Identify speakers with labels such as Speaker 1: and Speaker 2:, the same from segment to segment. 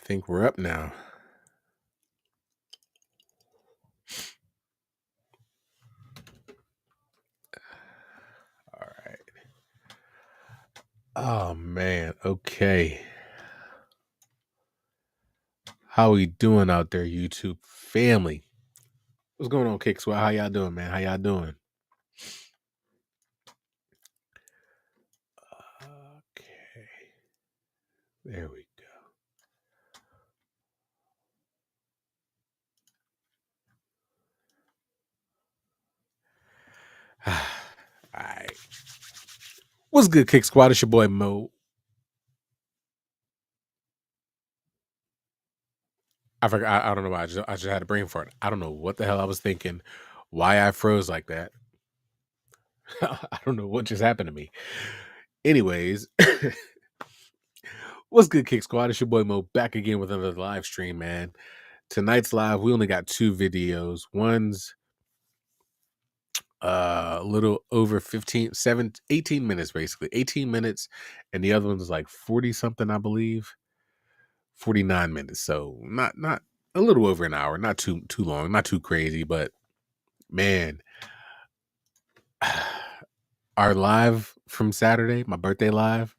Speaker 1: think we're up now. All right. Oh man. Okay. How we doing out there, YouTube family? What's going on, Kick Squad? How y'all doing, man? How y'all doing? Okay. There we go. All right. What's good, Kick Squad? It's your boy Mo. I forgot. I don't know why. I just had a brain fart. I don't know what the hell I was thinking. Why I froze like that. I don't know what just happened to me. Anyways, what's good, Kick Squad? It's your boy Mo back again with another live stream, man. Tonight's live, we only got 2 videos. One's a little over 18 minutes, basically 18 minutes, and the other one's like 40 something, I believe, 49 minutes. So not a little over an hour, not too long, not too crazy, but man, our live from Saturday, my birthday live,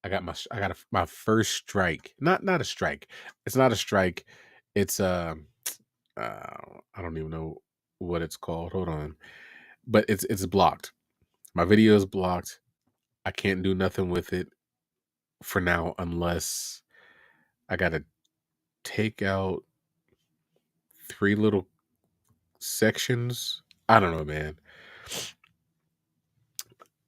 Speaker 1: I got my first strike. Not a strike. It's not a strike. It's I don't even know what it's called. Hold on. But it's blocked. My video is blocked. I can't do nothing with it for now unless I gotta take out 3 little sections. I don't know, man.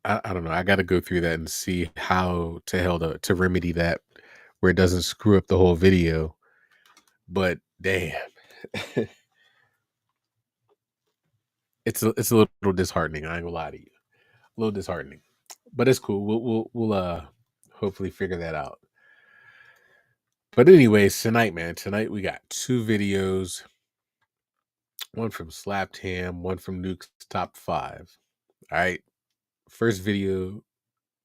Speaker 1: I don't know. I gotta go through that and see how to hell to remedy that where it doesn't screw up the whole video. But damn. It's a little disheartening. I ain't gonna lie to you. A little disheartening. But it's cool. We'll hopefully figure that out. But anyways, tonight we got 2 videos. One from Slapped Ham, one from Nuke's Top 5. All right. First video,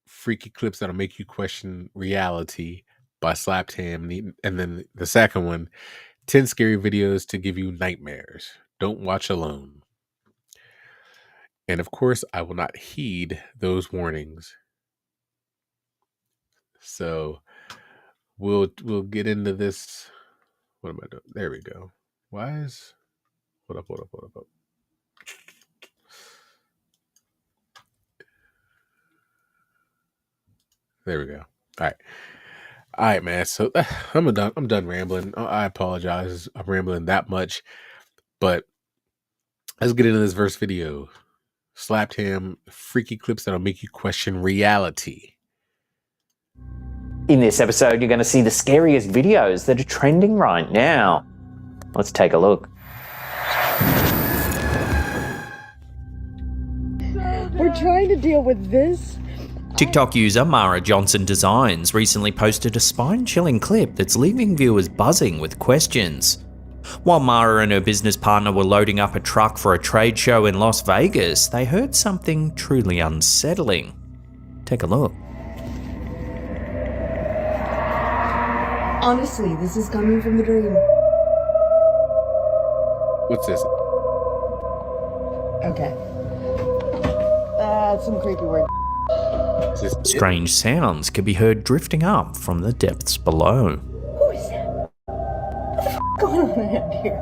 Speaker 1: freaky clips that'll make you question reality by Slapped Ham. And then the second one, 10 scary videos to give you nightmares. Don't watch alone. And of course, I will not heed those warnings. So we'll get into this. What am I doing? There we go. Why is hold up. There we go. All right, man. So I'm done rambling. I apologize. I'm rambling that much, but let's get into this first video. Slapped Ham, freaky clips that'll make you question reality.
Speaker 2: In this episode, you're going to see the scariest videos that are trending right now. Let's take a look.
Speaker 3: We're trying to deal with this.
Speaker 2: TikTok user Mara Johnson Designs recently posted a spine-chilling clip that's leaving viewers buzzing with questions. While Mara and her business partner were loading up a truck for a trade show in Las Vegas, they heard something truly unsettling. Take a look.
Speaker 3: Honestly, this is coming from the dream.
Speaker 1: What's this?
Speaker 3: Okay. That's some creepy word.
Speaker 1: Is this it?
Speaker 2: Strange sounds could be heard drifting up from the depths below.
Speaker 3: Who is that? What the f*** going on around here?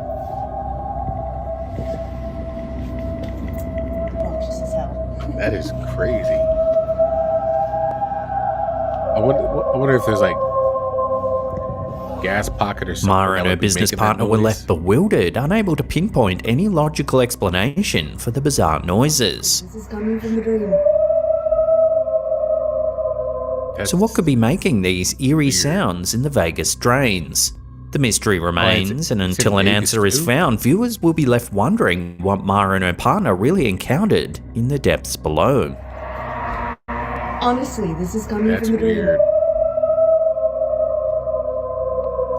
Speaker 3: Obnoxious as hell.
Speaker 1: That is crazy. I wonder if there's like gas pocket or something.
Speaker 2: Mara and her business partner were left bewildered, unable to pinpoint any logical explanation for the bizarre noises.
Speaker 3: This is coming from the dream.
Speaker 2: So what could be making these eerie sounds in the Vegas drains? The mystery remains, and until an answer is found, viewers will be left wondering what Mara and her partner really encountered in the depths below.
Speaker 3: Honestly, this is coming
Speaker 1: That's
Speaker 3: from the dream.
Speaker 1: weird.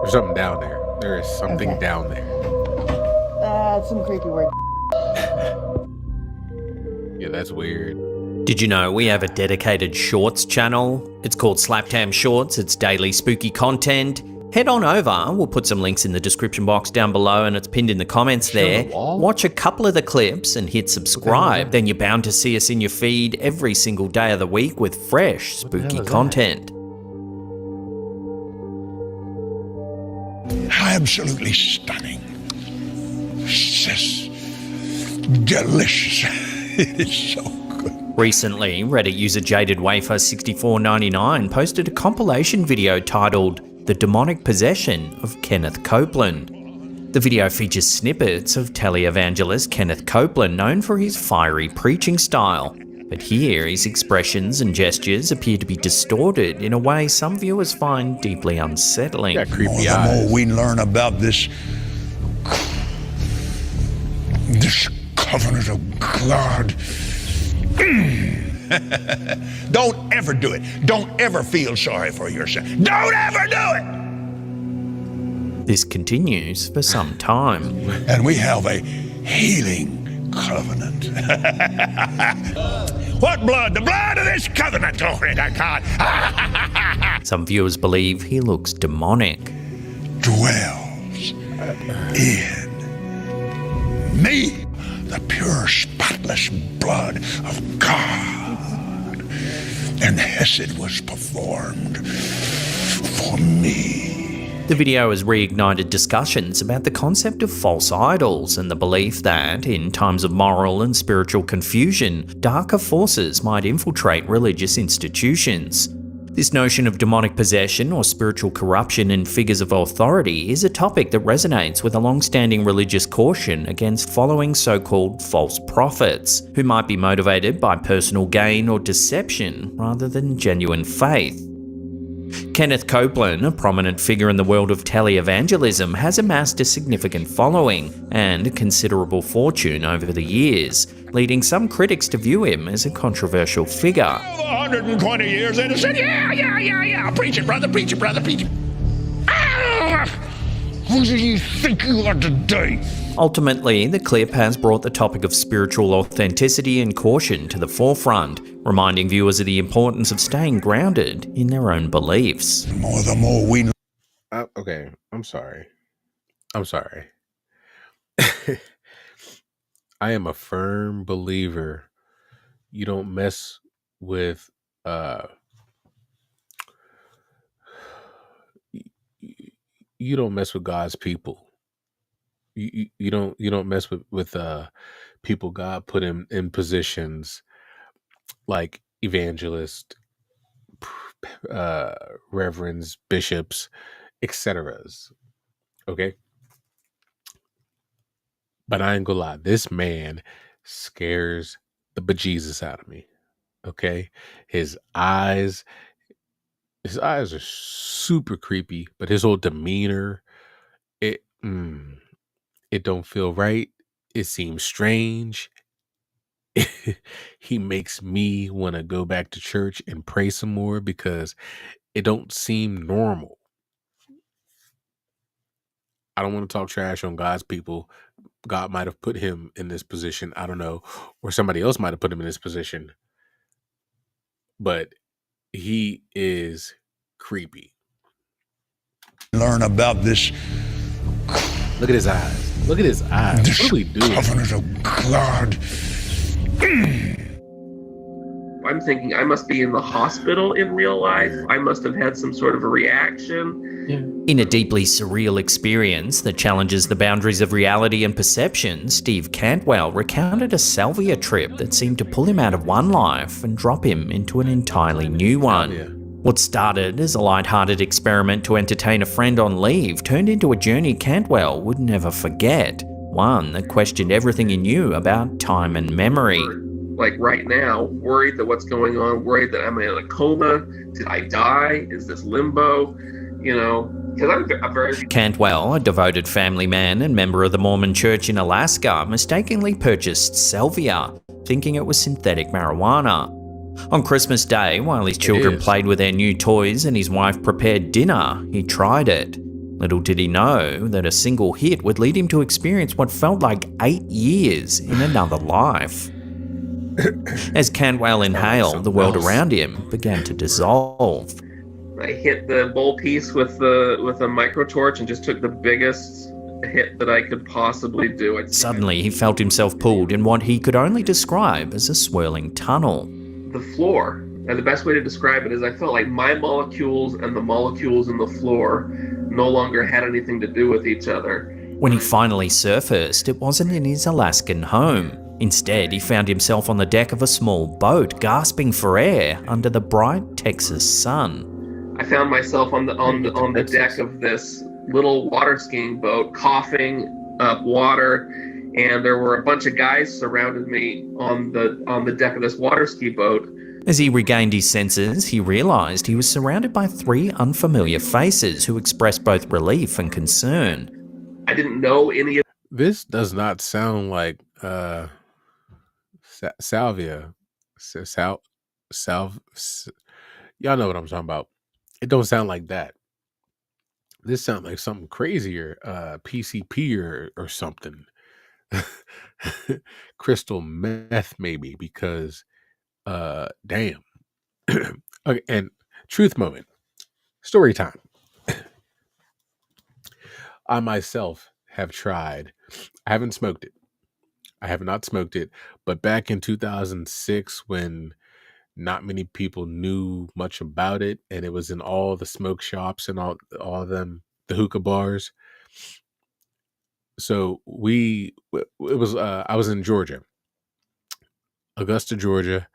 Speaker 1: There's something down there. There is something
Speaker 3: Okay.
Speaker 1: down there.
Speaker 3: That's some creepy word.
Speaker 1: Yeah, that's weird.
Speaker 2: Did you know we have a dedicated shorts channel? It's called Slaptam Shorts. It's daily spooky content. Head on over. We'll put some links in the description box down below and it's pinned in the comments there. Watch a couple of the clips and hit subscribe. Then you're bound to see us in your feed every single day of the week with fresh spooky content.
Speaker 4: Absolutely stunning. It's just delicious. It is so good.
Speaker 2: Recently, Reddit user JadedWafer6499 posted a compilation video titled The Demonic Possession of Kenneth Copeland. The video features snippets of televangelist Kenneth Copeland, known for his fiery preaching style. But here, his expressions and gestures appear to be distorted in a way some viewers find deeply unsettling.
Speaker 1: Got creepy
Speaker 4: The
Speaker 1: eyes.
Speaker 4: more we learn about this covenant of God. Don't ever do it. Don't ever feel sorry for yourself. Don't ever do it.
Speaker 2: This continues for some time.
Speaker 4: And we have a healing covenant. What blood? The blood of this covenant. Glory to God.
Speaker 2: Some viewers believe he looks demonic.
Speaker 4: Dwells in me. The pure, spotless blood of God. And Hesed was performed for me.
Speaker 2: The video has reignited discussions about the concept of false idols and the belief that, in times of moral and spiritual confusion, darker forces might infiltrate religious institutions. This notion of demonic possession or spiritual corruption in figures of authority is a topic that resonates with a long-standing religious caution against following so-called false prophets, who might be motivated by personal gain or deception rather than genuine faith. Kenneth Copeland, a prominent figure in the world of televangelism, has amassed a significant following and a considerable fortune over the years, leading some critics to view him as a controversial figure.
Speaker 4: 120 years in and said, yeah. Preach it, brother, preach it, brother, preach it. Who do you think you are today?
Speaker 2: Ultimately, the clip has brought the topic of spiritual authenticity and caution to the forefront, reminding viewers of the importance of staying grounded in their own beliefs.
Speaker 4: The more we
Speaker 1: Okay, I'm sorry. I am a firm believer you don't mess with you don't mess with God's people. You don't mess with people God put in positions like evangelists, reverends, bishops, etc. Okay, but I ain't gonna lie, this man scares the bejesus out of me. Okay, his eyes are super creepy, but his whole demeanor, it don't feel right. It seems strange. He makes me want to go back to church and pray some more because it don't seem normal. I don't want to talk trash on God's people. God might have put him in this position. I don't know. Or somebody else might have put him in this position. But he is creepy.
Speaker 4: learn about this
Speaker 1: Look at his eyes. Look at his eyes.
Speaker 4: this
Speaker 1: What are we doing?
Speaker 4: covenant of God.
Speaker 5: I'm thinking I must be in the hospital in real life. I must have had some sort of a reaction.
Speaker 2: In a deeply surreal experience that challenges the boundaries of reality and perception, Steve Cantwell recounted a salvia trip that seemed to pull him out of one life and drop him into an entirely new one.
Speaker 1: Yeah.
Speaker 2: What started as a light-hearted experiment to entertain a friend on leave turned into a journey Cantwell would never forget, one that questioned everything he knew about time and memory.
Speaker 5: Like right now, worried that what's going on, worried that I'm in a coma. Did I die? Is this limbo? You know, because I'm very...
Speaker 2: Cantwell, a devoted family man and member of the Mormon Church in Alaska, mistakenly purchased salvia, thinking it was synthetic marijuana. On Christmas Day, while his children played with their new toys and his wife prepared dinner, he tried it. Little did he know that a single hit would lead him to experience what felt like 8 years in another life. As Cantwell inhaled, the world around him began to dissolve.
Speaker 5: I hit the bowl piece with a microtorch and just took the biggest hit that I could possibly do.
Speaker 2: Suddenly, he felt himself pulled in what he could only describe as a swirling tunnel.
Speaker 5: The floor, and the best way to describe it is I felt like my molecules and the molecules in the floor no longer had anything to do with each other.
Speaker 2: When he finally surfaced, it wasn't in his Alaskan home. Instead, he found himself on the deck of a small boat, gasping for air under the bright Texas sun.
Speaker 5: I found myself on the deck of this little water skiing boat, coughing up water, and there were a bunch of guys surrounding me on the deck of this water ski boat.
Speaker 2: As he regained his senses, he realized he was surrounded by 3 unfamiliar faces who expressed both relief and concern.
Speaker 5: I didn't know any of
Speaker 1: This does not sound like salvia. Y'all know what I'm talking about. It don't sound like that. This sounds like something crazier, PCP or something. Crystal meth maybe, because damn. Okay, and truth moment. Story time. I myself have tried. I haven't smoked it. I have not smoked it, but back in 2006 when not many people knew much about it and it was in all the smoke shops and all of them, the hookah bars. So I was in Georgia, Augusta, Georgia,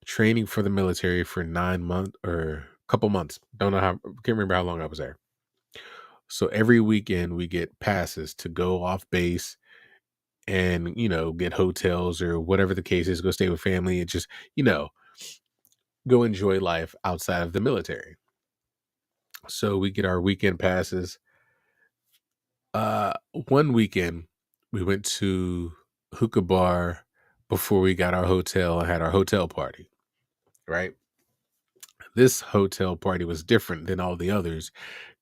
Speaker 1: training for the military for 9 months or a couple months. Can't remember how long I was there. So every weekend we get passes to go off base and, get hotels or whatever the case is, go stay with family and just, go enjoy life outside of the military. So we get our weekend passes. One weekend we went to hookah bar before we got our hotel and had our hotel party, right? This hotel party was different than all the others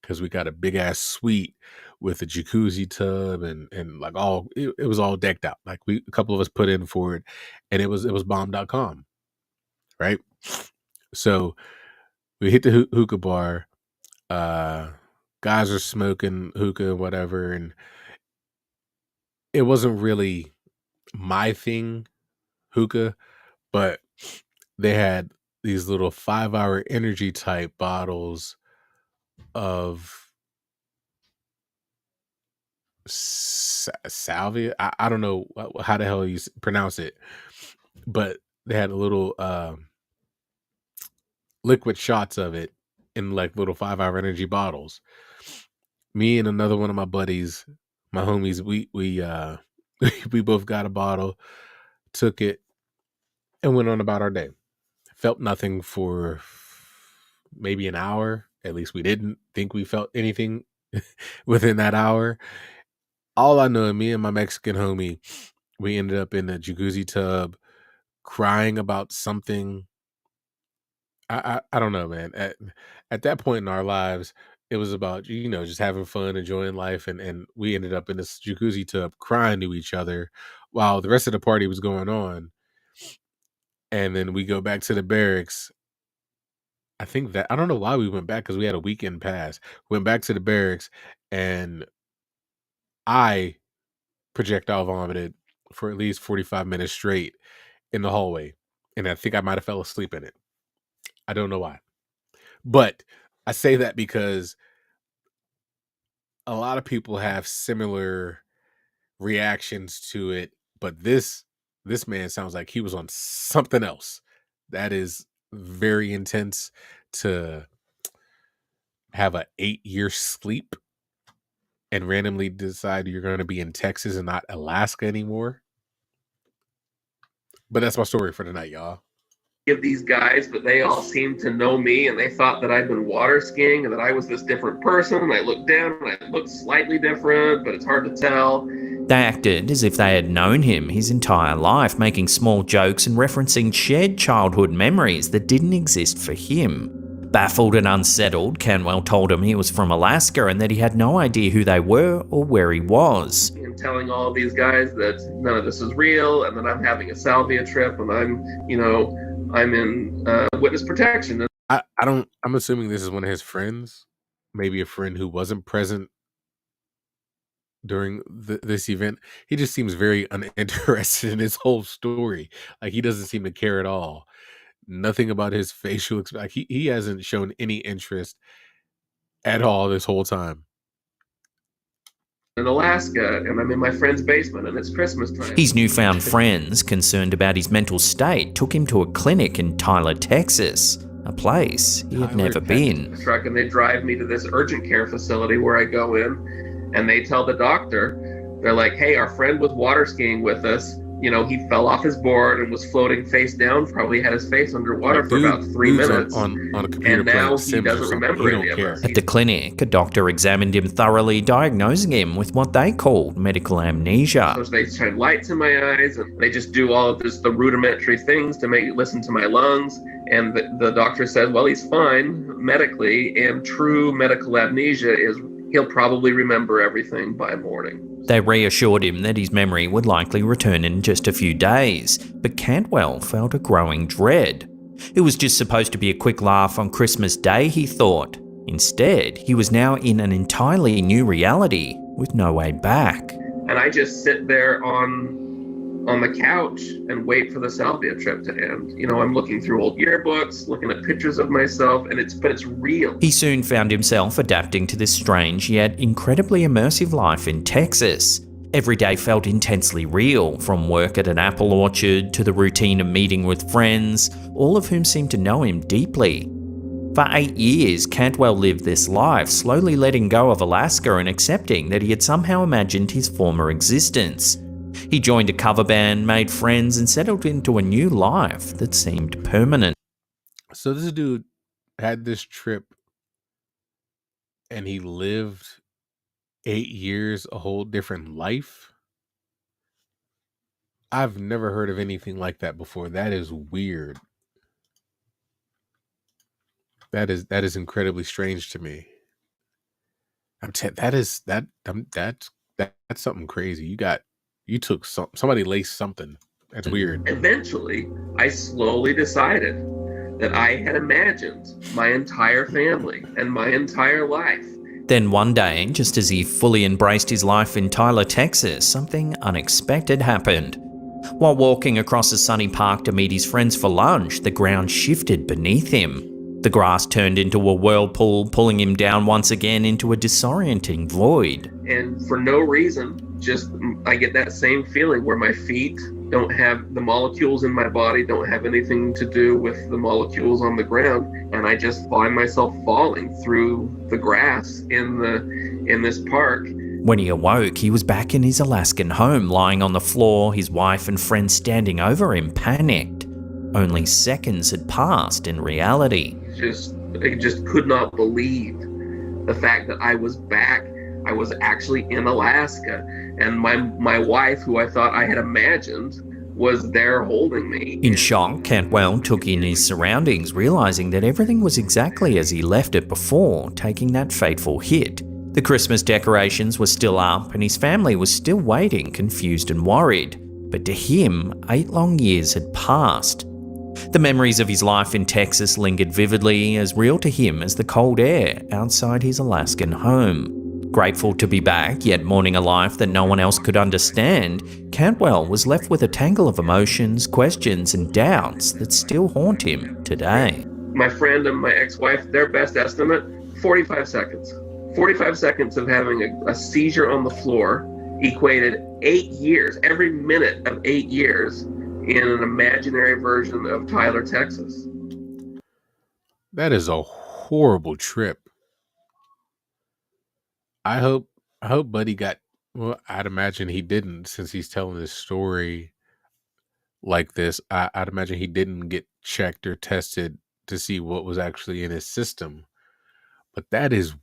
Speaker 1: because we got a big ass suite with a jacuzzi tub and like it was all decked out. Like a couple of us put in for it, and it was bomb.com, right? So we hit the hookah bar. Guys are smoking hookah, whatever, and it wasn't really my thing, hookah, but they had these little 5-hour energy type bottles of salvia. I don't know how the hell you pronounce it, but they had a little liquid shots of it in like little 5-hour energy bottles. Me and another one of my buddies, my homies, we we both got a bottle, took it, and went on about our day. Felt nothing for maybe an hour. At least we didn't think we felt anything within that hour. All I know, me and my Mexican homie, we ended up in a jacuzzi tub crying about something. I don't know, man. At that point in our lives, it was about, just having fun, enjoying life. And we ended up in this jacuzzi tub crying to each other while the rest of the party was going on. And then we go back to the barracks. I don't know why we went back, because we had a weekend pass. Went back to the barracks and I projectile vomited for at least 45 minutes straight in the hallway. And I think I might have fell asleep in it. I don't know why. But I say that because a lot of people have similar reactions to it. But this man sounds like he was on something else. That is very intense, to have a 8-year sleep and randomly decide you're going to be in Texas and not Alaska anymore. But that's my story for tonight, y'all.
Speaker 5: Of these guys, but they all seemed to know me, and they thought that I'd been water skiing and that I was this different person. And I looked down and I looked slightly different, but it's hard to tell.
Speaker 2: They acted as if they had known him his entire life, making small jokes and referencing shared childhood memories that didn't exist for him. Baffled and unsettled, Cantwell told him he was from Alaska and that he had no idea who they were or where he was.
Speaker 5: And telling all these guys that none of this is real and that I'm having a salvia trip and I'm in witness protection.
Speaker 1: I'm assuming this is one of his friends, maybe a friend who wasn't present during this event. He just seems very uninterested in his whole story. Like, he doesn't seem to care at all. Nothing about his facial expression. He hasn't shown any interest at all this whole time.
Speaker 5: In Alaska, and I'm in my friend's basement, and it's Christmas time.
Speaker 2: His newfound friends, concerned about his mental state, took him to a clinic in Tyler, Texas, a place he had never been.
Speaker 5: Truck, and they drive me to this urgent care facility where I go in, and they tell the doctor, they're like, hey, our friend was water skiing with us. You know, he fell off his board and was floating face down, probably had his face underwater for about 3 minutes.
Speaker 1: On a computer
Speaker 5: and now
Speaker 1: playing
Speaker 5: he
Speaker 1: Sims or
Speaker 5: doesn't
Speaker 1: something.
Speaker 5: remember
Speaker 1: He
Speaker 5: any
Speaker 1: don't
Speaker 5: of
Speaker 1: care.
Speaker 5: us.
Speaker 2: At the clinic, a doctor examined him thoroughly, diagnosing him with what they called medical amnesia.
Speaker 5: So they shine lights in my eyes, and they just do all of this, the rudimentary things to make listen to my lungs. And the doctor said, well, he's fine medically, and true medical amnesia is he'll probably remember everything by morning.
Speaker 2: They reassured him that his memory would likely return in just a few days, but Cantwell felt a growing dread. It was just supposed to be a quick laugh on Christmas Day, he thought. Instead, he was now in an entirely new reality with no way back.
Speaker 5: And I just sit there on the couch and wait for the salvia trip to end. You know, I'm looking through old yearbooks, looking at pictures of myself, and it's real.
Speaker 2: He soon found himself adapting to this strange yet incredibly immersive life in Texas. Every day felt intensely real, from work at an apple orchard to the routine of meeting with friends, all of whom seemed to know him deeply. For 8 years, Cantwell lived this life, slowly letting go of Alaska and accepting that he had somehow imagined his former existence. He joined a cover band, made friends, and settled into a new life that seemed permanent.
Speaker 1: So this dude had this trip and he lived 8 years, a whole different life. I've never heard of anything like that before. That is weird. That is incredibly strange to me. That's something crazy. You took somebody laced something. That's weird.
Speaker 5: Eventually, I slowly decided that I had imagined my entire family and my entire life.
Speaker 2: Then one day, just as he fully embraced his life in Tyler, Texas, something unexpected happened. While walking across a sunny park to meet his friends for lunch, the ground shifted beneath him. The grass turned into a whirlpool, pulling him down once again into a disorienting void.
Speaker 5: And for no reason, just I get that same feeling where my feet don't have the molecules in my body, don't have anything to do with the molecules on the ground, and I just find myself falling through the grass in this park.
Speaker 2: When he awoke, he was back in his Alaskan home, lying on the floor, his wife and friends standing over him, panicked. Only seconds had passed in reality.
Speaker 5: I just could not believe the fact that I was back. I was actually in Alaska, and my wife, who I thought I had imagined, was there holding me.
Speaker 2: In shock, Cantwell took in his surroundings, realizing that everything was exactly as he left it before taking that fateful hit. The Christmas decorations were still up, and his family was still waiting, confused and worried. But to him, 8 long years had passed. The memories of his life in Texas lingered vividly, as real to him as the cold air outside his Alaskan home. Grateful to be back, yet mourning a life that no one else could understand, Cantwell was left with a tangle of emotions, questions, and doubts that still haunt him today.
Speaker 5: My friend and my ex-wife, their best estimate, 45 seconds. 45 seconds of having a seizure on the floor equated 8 years, every minute of 8 years, in an imaginary version of Tyler, Texas.
Speaker 1: That is a horrible trip. I hope Buddy got, well, I'd imagine he didn't, since he's telling this story like this. I'd imagine he didn't get checked or tested to see what was actually in his system. But that is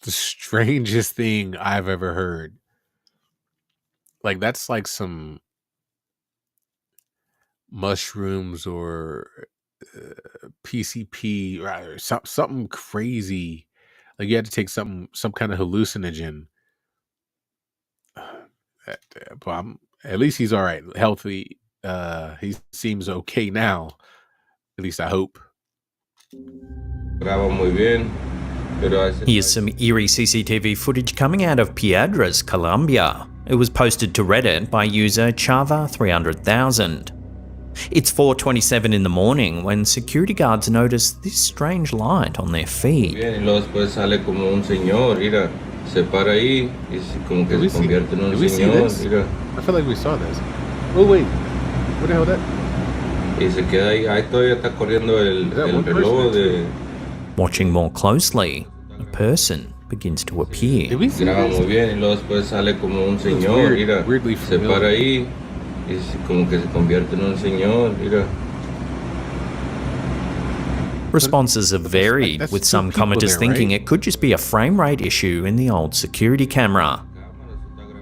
Speaker 1: the strangest thing I've ever heard. Like, that's like some mushrooms or PCP or something crazy. Like you had to take some kind of hallucinogen. But at least he's all right, healthy. He seems okay now. At least I hope.
Speaker 2: Here's some eerie CCTV footage coming out of Piedras, Colombia. It was posted to Reddit by user Chava300,000. It's 4:27 in the morning when security guards notice this strange light on their feed.
Speaker 1: Did we see this? I feel like we saw this. Oh wait, what the hell that?
Speaker 2: Watching more closely, a person begins to appear.
Speaker 1: Did we see this? Weirdly familiar.
Speaker 2: Responses have varied,
Speaker 1: That's
Speaker 2: with
Speaker 1: two
Speaker 2: some
Speaker 1: people
Speaker 2: commenters
Speaker 1: there,
Speaker 2: thinking
Speaker 1: right?
Speaker 2: it could just be a frame rate issue in the old security camera.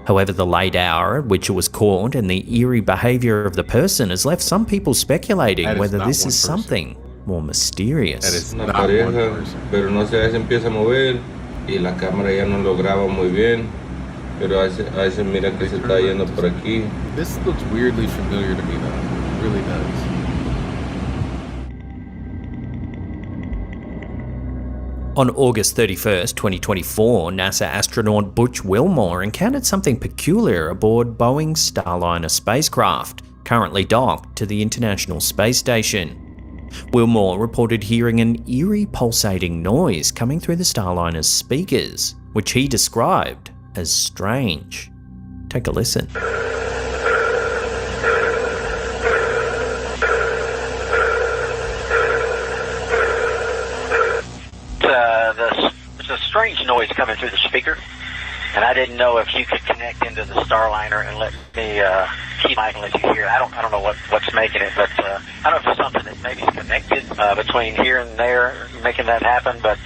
Speaker 2: However, the late hour at which it was caught and the eerie behaviour of the person has left some people speculating
Speaker 1: That is
Speaker 2: whether
Speaker 1: not
Speaker 2: this
Speaker 1: one
Speaker 2: is
Speaker 1: person.
Speaker 2: something more mysterious.
Speaker 1: That is not one person.
Speaker 6: pero no se empieza a mover y la cámara ya no lo graba muy bien, pero a veces mira que se está yendo por aquí.
Speaker 1: This looks weirdly familiar to me though. It really does.
Speaker 2: On August 31st, 2024, NASA astronaut Butch Wilmore encountered something peculiar aboard Boeing's Starliner spacecraft, currently docked to the International Space Station. Wilmore reported hearing an eerie pulsating noise coming through the Starliner's speakers, which he described as strange. Take a listen.
Speaker 7: There's a strange noise coming through the speaker, and I didn't know if you could connect into the Starliner and let me keep mic and let you hear. I don't know what's making it, but I don't know if it's something that maybe is connected between here and there, making that happen. But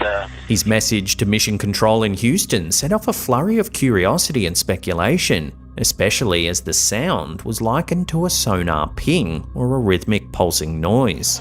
Speaker 2: His message to Mission Control in Houston set off a flurry of curiosity and speculation, especially as the sound was likened to a sonar ping or a rhythmic pulsing noise.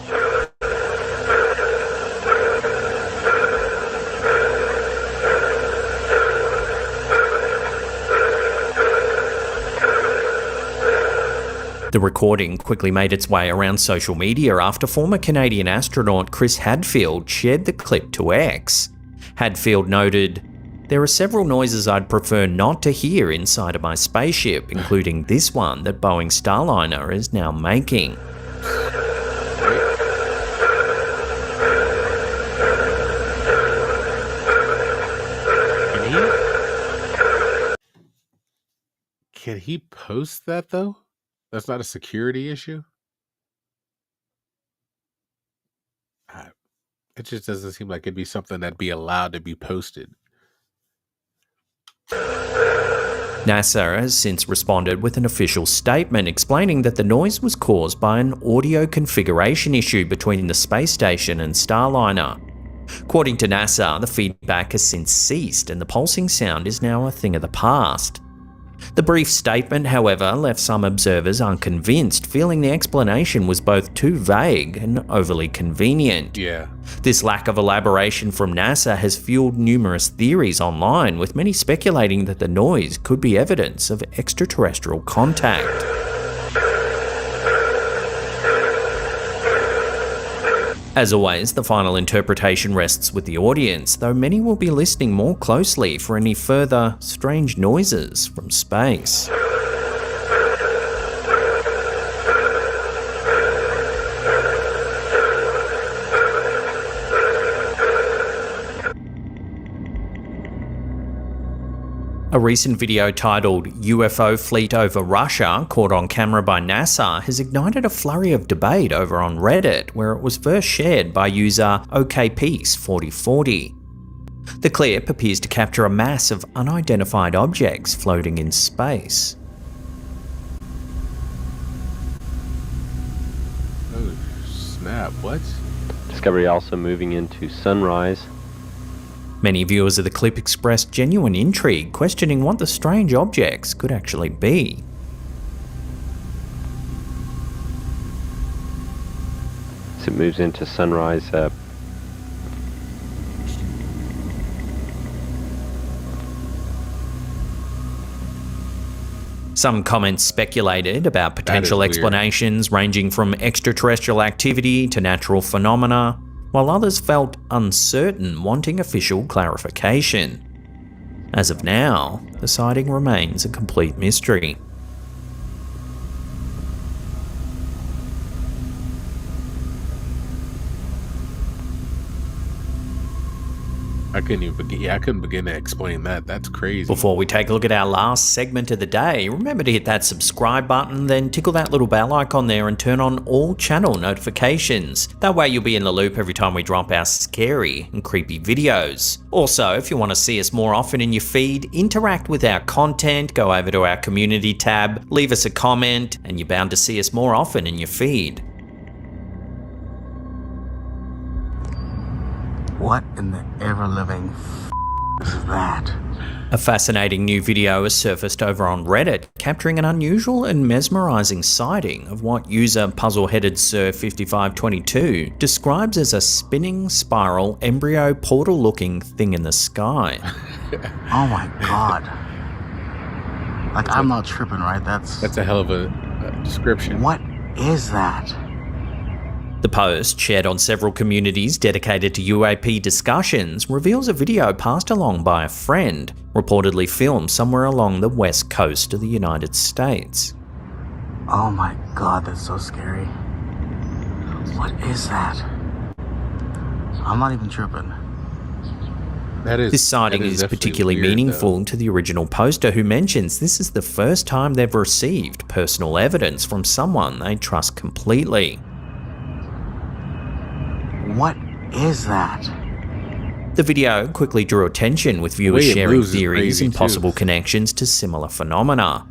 Speaker 2: The recording quickly made its way around social media after former Canadian astronaut Chris Hadfield shared the clip to X. Hadfield noted, "There are several noises I'd prefer not to hear inside of my spaceship, including this one that Boeing Starliner is now making."
Speaker 1: Can he post that though? That's not a security issue? It just doesn't seem like it'd be something that'd be allowed to be posted.
Speaker 2: NASA has since responded with an official statement explaining that the noise was caused by an audio configuration issue between the space station and Starliner. According to NASA, the feedback has since ceased and the pulsing sound is now a thing of the past. The brief statement, however, left some observers unconvinced, feeling the explanation was both too vague and overly convenient.
Speaker 1: Yeah.
Speaker 2: This lack of elaboration from NASA has fueled numerous theories online, with many speculating that the noise could be evidence of extraterrestrial contact. As always, the final interpretation rests with the audience, though many will be listening more closely for any further strange noises from space. A recent video titled UFO Fleet Over Russia, caught on camera by NASA, has ignited a flurry of debate over on Reddit, where it was first shared by user OKPeace4040. The clip appears to capture a mass of unidentified objects floating in space.
Speaker 1: Oh, snap. What?
Speaker 8: Discovery also moving into sunrise.
Speaker 2: Many viewers of the clip expressed genuine intrigue, questioning what the strange objects could actually be.
Speaker 8: as it moves into Sunrise.
Speaker 2: Some comments speculated about potential
Speaker 1: weird.
Speaker 2: explanations ranging from extraterrestrial activity to natural phenomena, while others felt uncertain, wanting official clarification. As of now, the sighting remains a complete mystery.
Speaker 1: I couldn't begin to explain that. That's crazy.
Speaker 2: Before we take a look at our last segment of the day, remember to hit that subscribe button, then tickle that little bell icon there and turn on all channel notifications. That way you'll be in the loop every time we drop our scary and creepy videos. Also, if you want to see us more often in your feed, interact with our content, go over to our community tab, leave us a comment, and you're bound to see us more often in your feed.
Speaker 9: What in the ever-living is that?
Speaker 2: A fascinating new video has surfaced over on Reddit, capturing an unusual and mesmerizing sighting of what user Puzzle-Headed Sir 5522 describes as a spinning spiral embryo portal-looking thing in the sky.
Speaker 9: Oh my god. Like, I'm not tripping, right?
Speaker 1: That's a hell of a description.
Speaker 9: What is that?
Speaker 2: The post, shared on several communities dedicated to UAP discussions, reveals a video passed along by a friend, reportedly filmed somewhere along the west coast of the United States.
Speaker 9: Oh my god, that's so scary. What is that? I'm not even tripping.
Speaker 2: This sighting is particularly
Speaker 1: weird,
Speaker 2: meaningful to the original poster, who mentions this is the first time they've received personal evidence from someone they trust completely.
Speaker 9: What is that?
Speaker 2: The video quickly drew attention, with viewers
Speaker 1: The way it
Speaker 2: sharing
Speaker 1: moves is
Speaker 2: theories
Speaker 1: crazy
Speaker 2: and
Speaker 1: too.
Speaker 2: possible connections to similar phenomena.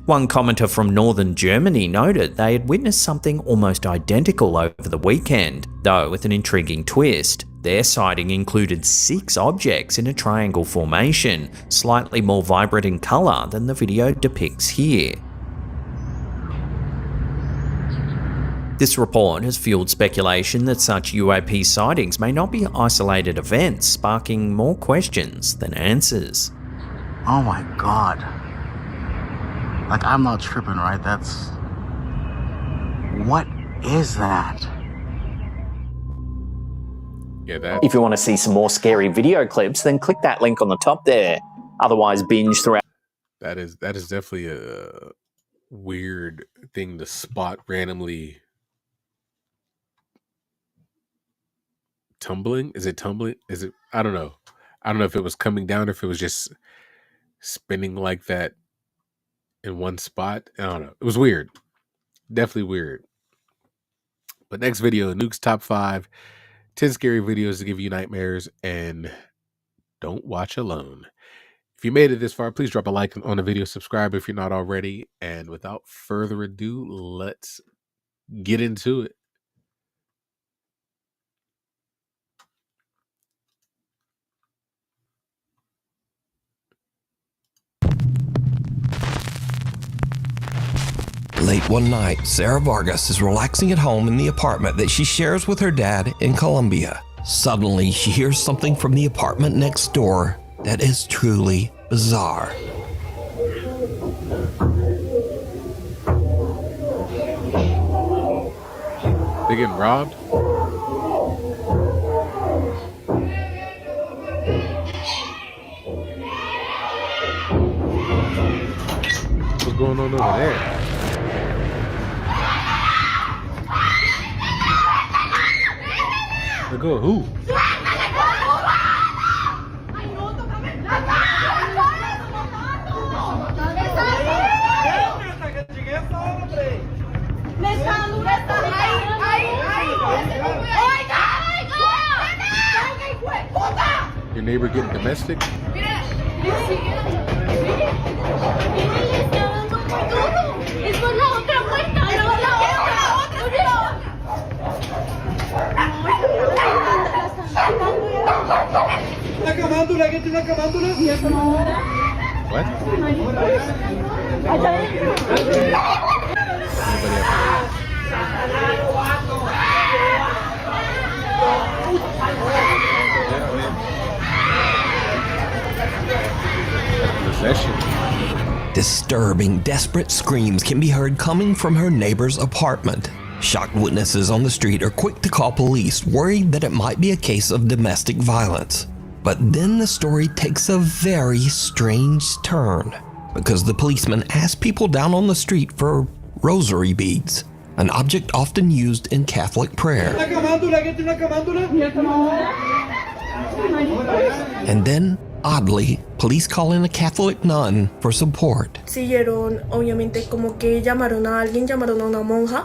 Speaker 2: One commenter from northern Germany noted they had witnessed something almost identical over the weekend, though with an intriguing twist. Their sighting included 6 objects in a triangle formation, slightly more vibrant in colour than the video depicts here. This report has fueled speculation that such UAP sightings may not be isolated events, sparking more questions than answers.
Speaker 9: Oh my god. Like, I'm not tripping, right? What is that?
Speaker 1: Yeah, that.
Speaker 10: If you want to see some more scary video clips, then click that link on the top there. Otherwise, binge throughout.
Speaker 1: That is definitely a weird thing to spot randomly. Tumbling? Is it tumbling? Is it? I don't know. I don't know if it was coming down or if it was just spinning like that in one spot. I don't know. It was weird. Definitely weird. But next video, Nuke's top 5, 10 scary videos to give you nightmares, and don't watch alone. If you made it this far, please drop a like on the video, subscribe if you're not already, and without further ado, let's get into it.
Speaker 11: Late one night, Sarah Vargas is relaxing at home in the apartment that she shares with her dad in Colombia. Suddenly, she hears something from the apartment next door that is truly bizarre.
Speaker 1: They getting robbed? What's going on over there? Let go of who? Your neighbor getting domestic? What? Anybody
Speaker 11: Disturbing, desperate screams can be heard coming from her neighbor's apartment. Shocked witnesses on the street are quick to call police, worried that it might be a case of domestic violence. But then the story takes a very strange turn, because the policeman asked people down on the street for rosary beads, an object often used in Catholic prayer. And then, oddly, police call in a Catholic nun for support.
Speaker 3: Siguieron, obviamente, como que llamaron a alguien, llamaron a una monja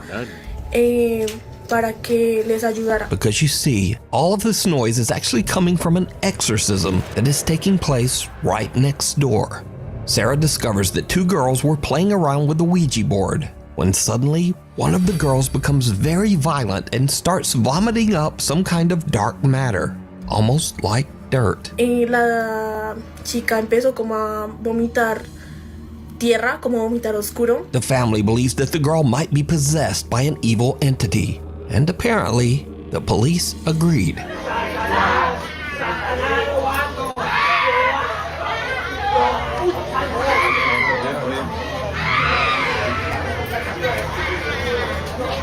Speaker 3: para que les ayudara.
Speaker 11: Because you see, all of this noise is actually coming from an exorcism that is taking place right next door. Sarah discovers that two girls were playing around with the Ouija board when suddenly one of the girls becomes very violent and starts vomiting up some kind of dark matter, almost like dirt.
Speaker 3: La chica empezó como a vomitar tierra, como vomitar oscuro.
Speaker 11: The family believes that the girl might be possessed by an evil entity, and apparently the police agreed.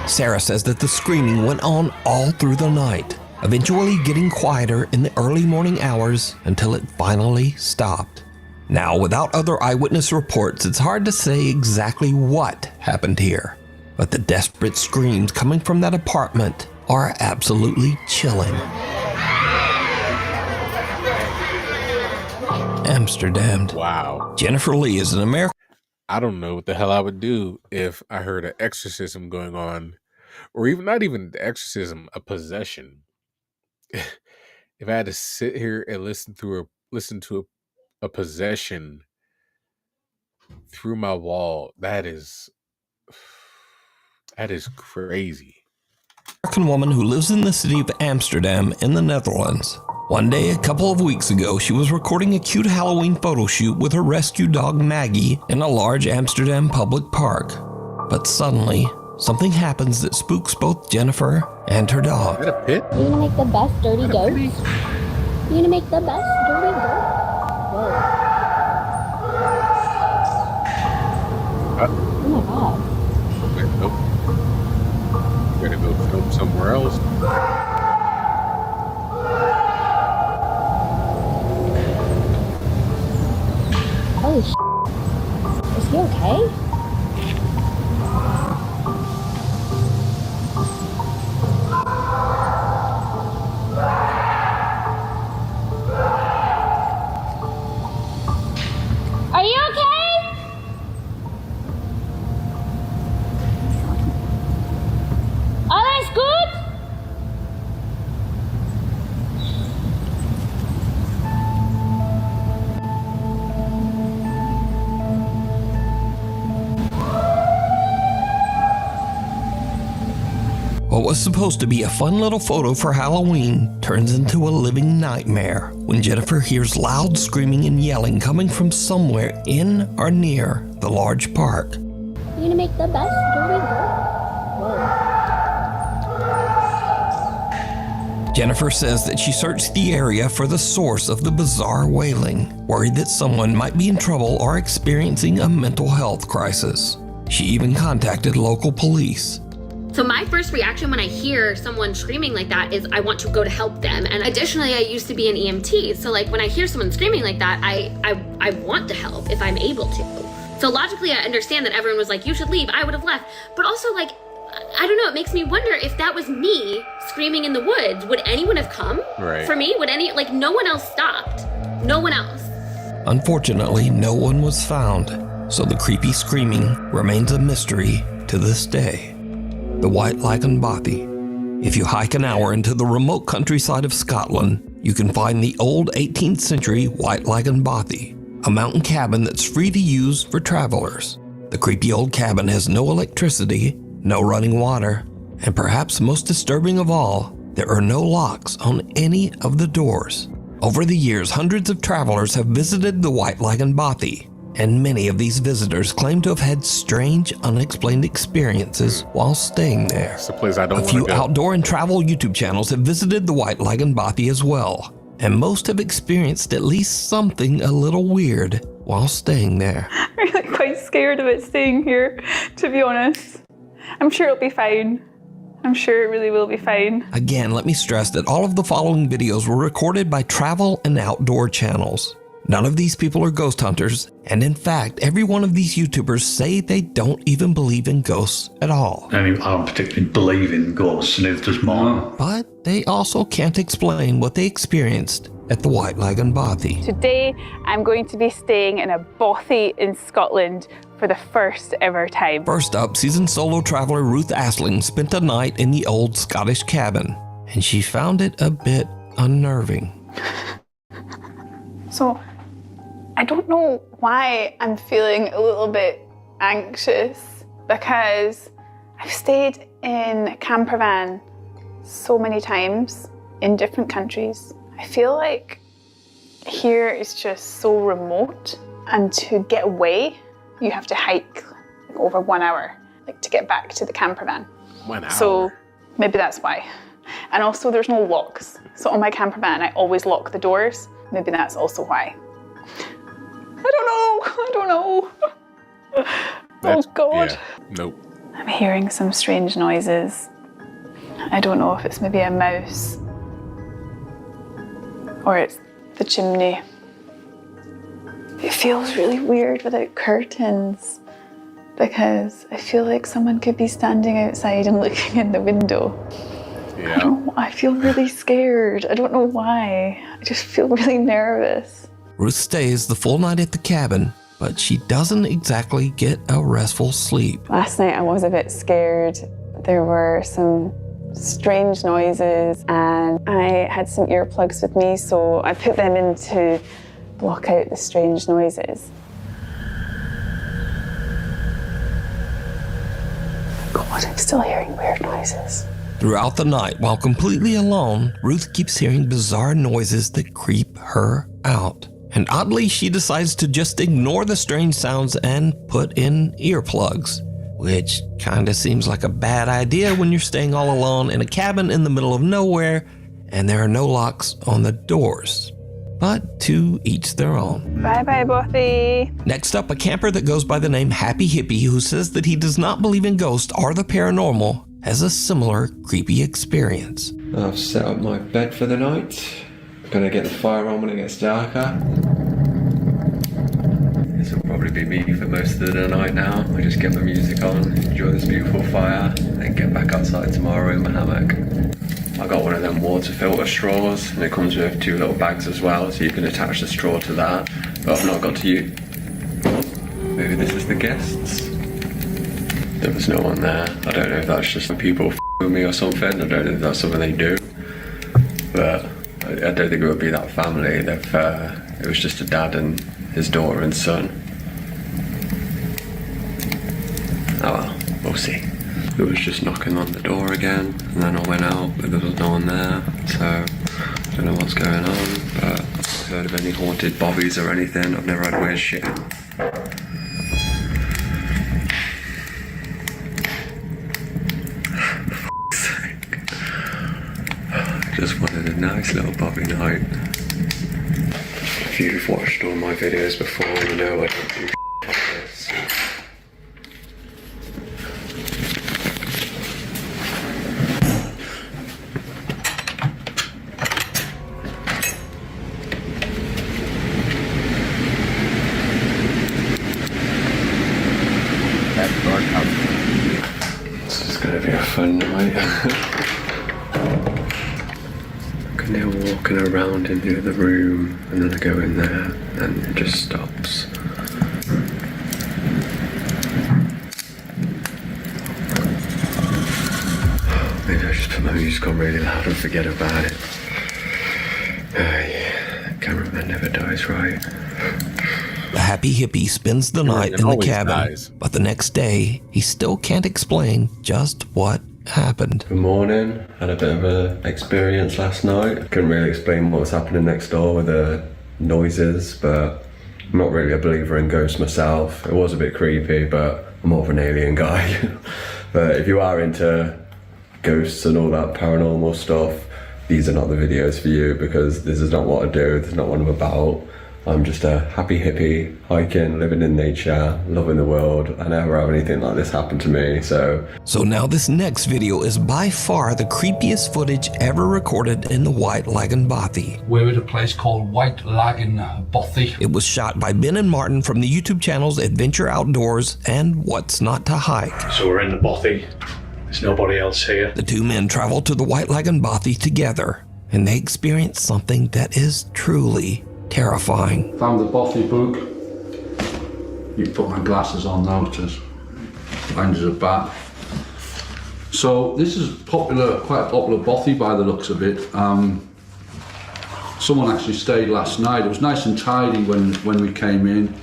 Speaker 11: Sarah says that the screaming went on all through the night, eventually getting quieter in the early morning hours until it finally stopped. Now, without other eyewitness reports, it's hard to say exactly what happened here, but the desperate screams coming from that apartment are absolutely chilling. Amsterdam.
Speaker 1: Wow.
Speaker 11: Jennifer Lee is an American.
Speaker 1: I don't know what the hell I would do if I heard an exorcism going on, or even not even the exorcism, a possession. If I had to sit here and listen to a possession through my wall, that is crazy.
Speaker 11: American woman who lives in the city of Amsterdam in the Netherlands. One day, a couple of weeks ago, she was recording a cute Halloween photo shoot with her rescue dog Maggie in a large Amsterdam public park. But suddenly, something happens that spooks both Jennifer and her dog.
Speaker 1: Is that a pit?
Speaker 12: You gonna make the best dirty goats? You gonna make the best dirty goats? Whoa. Oh my god.
Speaker 1: Okay, nope. Gotta go film somewhere else.
Speaker 12: Holy shit. Is he okay? Are you okay? Alles gut?
Speaker 11: What was supposed to be a fun little photo for Halloween turns into a living nightmare when Jennifer hears loud screaming and yelling coming from somewhere in or near the large park.
Speaker 12: You gonna make the best dirty goat? Whoa.
Speaker 11: Jennifer says that she searched the area for the source of the bizarre wailing, worried that someone might be in trouble or experiencing a mental health crisis. She even contacted local police.
Speaker 13: So my first reaction when I hear someone screaming like that is I want to go to help them. And additionally, I used to be an EMT. So like when I hear someone screaming like that, I want to help if I'm able to. So logically, I understand that everyone was like, you should leave. I would have left. But also like, I don't know, it makes me wonder if that was me screaming in the woods, would anyone have come for me? Would no one else stopped? No one else.
Speaker 11: Unfortunately, no one was found. So the creepy screaming remains a mystery to this day. The White Lagan Bothy. If you hike an hour into the remote countryside of Scotland, you can find the old 18th century White Lagan Bothy, a mountain cabin that's free to use for travelers. The creepy old cabin has no electricity, no running water, and perhaps most disturbing of all, there are no locks on any of the doors. Over the years, hundreds of travelers have visited the White Lagan Bothy, and many of these visitors claim to have had strange, unexplained experiences while staying there.
Speaker 1: It's a place I don't
Speaker 11: want to go. A few outdoor and travel YouTube channels have visited the White Lagan Bothy as well, and most have experienced at least something a little weird while staying there.
Speaker 14: I'm really quite scared about staying here, to be honest. I'm sure it'll be fine. I'm sure it really will be fine.
Speaker 11: Again, let me stress that all of the following videos were recorded by travel and outdoor channels. None of these people are ghost hunters, and in fact, every one of these YouTubers say they don't even believe in ghosts at all.
Speaker 15: I mean, I don't particularly believe in ghosts, neither does mine.
Speaker 11: But they also can't explain what they experienced at the White Lagoon Bothy.
Speaker 14: Today, I'm going to be staying in a bothy in Scotland for the first ever time.
Speaker 11: First up, seasoned solo traveler Ruth Asling spent a night in the old Scottish cabin, and she found it a bit unnerving.
Speaker 14: So, I don't know why I'm feeling a little bit anxious, because I've stayed in a camper van so many times in different countries. I feel like here is just so remote, and to get away, you have to hike over 1 hour, like to get back to the camper van.
Speaker 1: 1 hour?
Speaker 14: So maybe that's why. And also there's no locks. So on my camper van, I always lock the doors. Maybe that's also why. I don't know. Oh God.
Speaker 1: Yeah, nope.
Speaker 14: I'm hearing some strange noises. I don't know if it's maybe a mouse or it's the chimney. It feels really weird without curtains because I feel like someone could be standing outside and looking in the window.
Speaker 1: Yeah.
Speaker 14: I feel really scared. I don't know why. I just feel really nervous.
Speaker 11: Ruth stays the full night at the cabin, but she doesn't exactly get a restful sleep.
Speaker 14: Last night I was a bit scared. There were some strange noises and I had some earplugs with me, so I put them in to block out the strange noises. God, I'm still hearing weird noises.
Speaker 11: Throughout the night, while completely alone, Ruth keeps hearing bizarre noises that creep her out. And oddly, she decides to just ignore the strange sounds and put in earplugs, which kinda seems like a bad idea when you're staying all alone in a cabin in the middle of nowhere and there are no locks on the doors. But to each their own.
Speaker 14: Bye-bye, Bothy.
Speaker 11: Next up, a camper that goes by the name Happy Hippie, who says that he does not believe in ghosts or the paranormal, has a similar creepy experience.
Speaker 16: I've set up my bed for the night. Gonna get the fire on when it gets darker. This will probably be me for most of the night now. I just get my music on, enjoy this beautiful fire, then get back outside tomorrow in my hammock. I got one of them water filter straws, and it comes with 2 little bags as well, so you can attach the straw to that. But I've not got to use. Maybe this is the guests. There was no one there. I don't know if that's just people with me or something. I don't know if that's something they do. But I don't think it would be that family. It was just a dad and his daughter and son. Oh well, we'll see. It was just knocking on the door again, and then I went out, but there was no one there, so I don't know what's going on, but I've not heard of any haunted bobbies or anything. I've never had weird shit. Just wanted a nice little bobby night. If you've watched all my videos before, you know I don't do like this. This is gonna be a fun night. They're walking around in the other room, and then I go in there, and it just stops. Maybe I just put my music on really loud and forget about it. Yeah, cameraman never dies, right?
Speaker 11: The Happy Hippie spends the night in the cabin, but the next day, he still can't explain just what happened.
Speaker 16: Good morning. Had a bit of an experience last night. Couldn't really explain what was happening next door with the noises, but I'm not really a believer in ghosts myself. It was a bit creepy, but I'm more of an alien guy. But if you are into ghosts and all that paranormal stuff, these are not the videos for you, because this is not what I do. This is not what I'm about. I'm just a happy hippie, hiking, living in nature, loving the world. I never have anything like this happen to me, so
Speaker 11: now this next video is by far the creepiest footage ever recorded in the White Lagoon Bothy.
Speaker 15: We're at a place called White Lagoon Bothy.
Speaker 11: It was shot by Ben and Martin from the YouTube channels Adventure Outdoors and What's Not to Hike.
Speaker 15: So we're in the Bothy. There's nobody else here.
Speaker 11: The two men traveled to the White Lagoon Bothy together, and they experienced something that is truly terrifying.
Speaker 15: Found the Bothy book. You put my glasses on now to find us a bat. So this is popular, quite popular Bothy by the looks of it. Someone actually stayed last night. It was nice and tidy when we came in.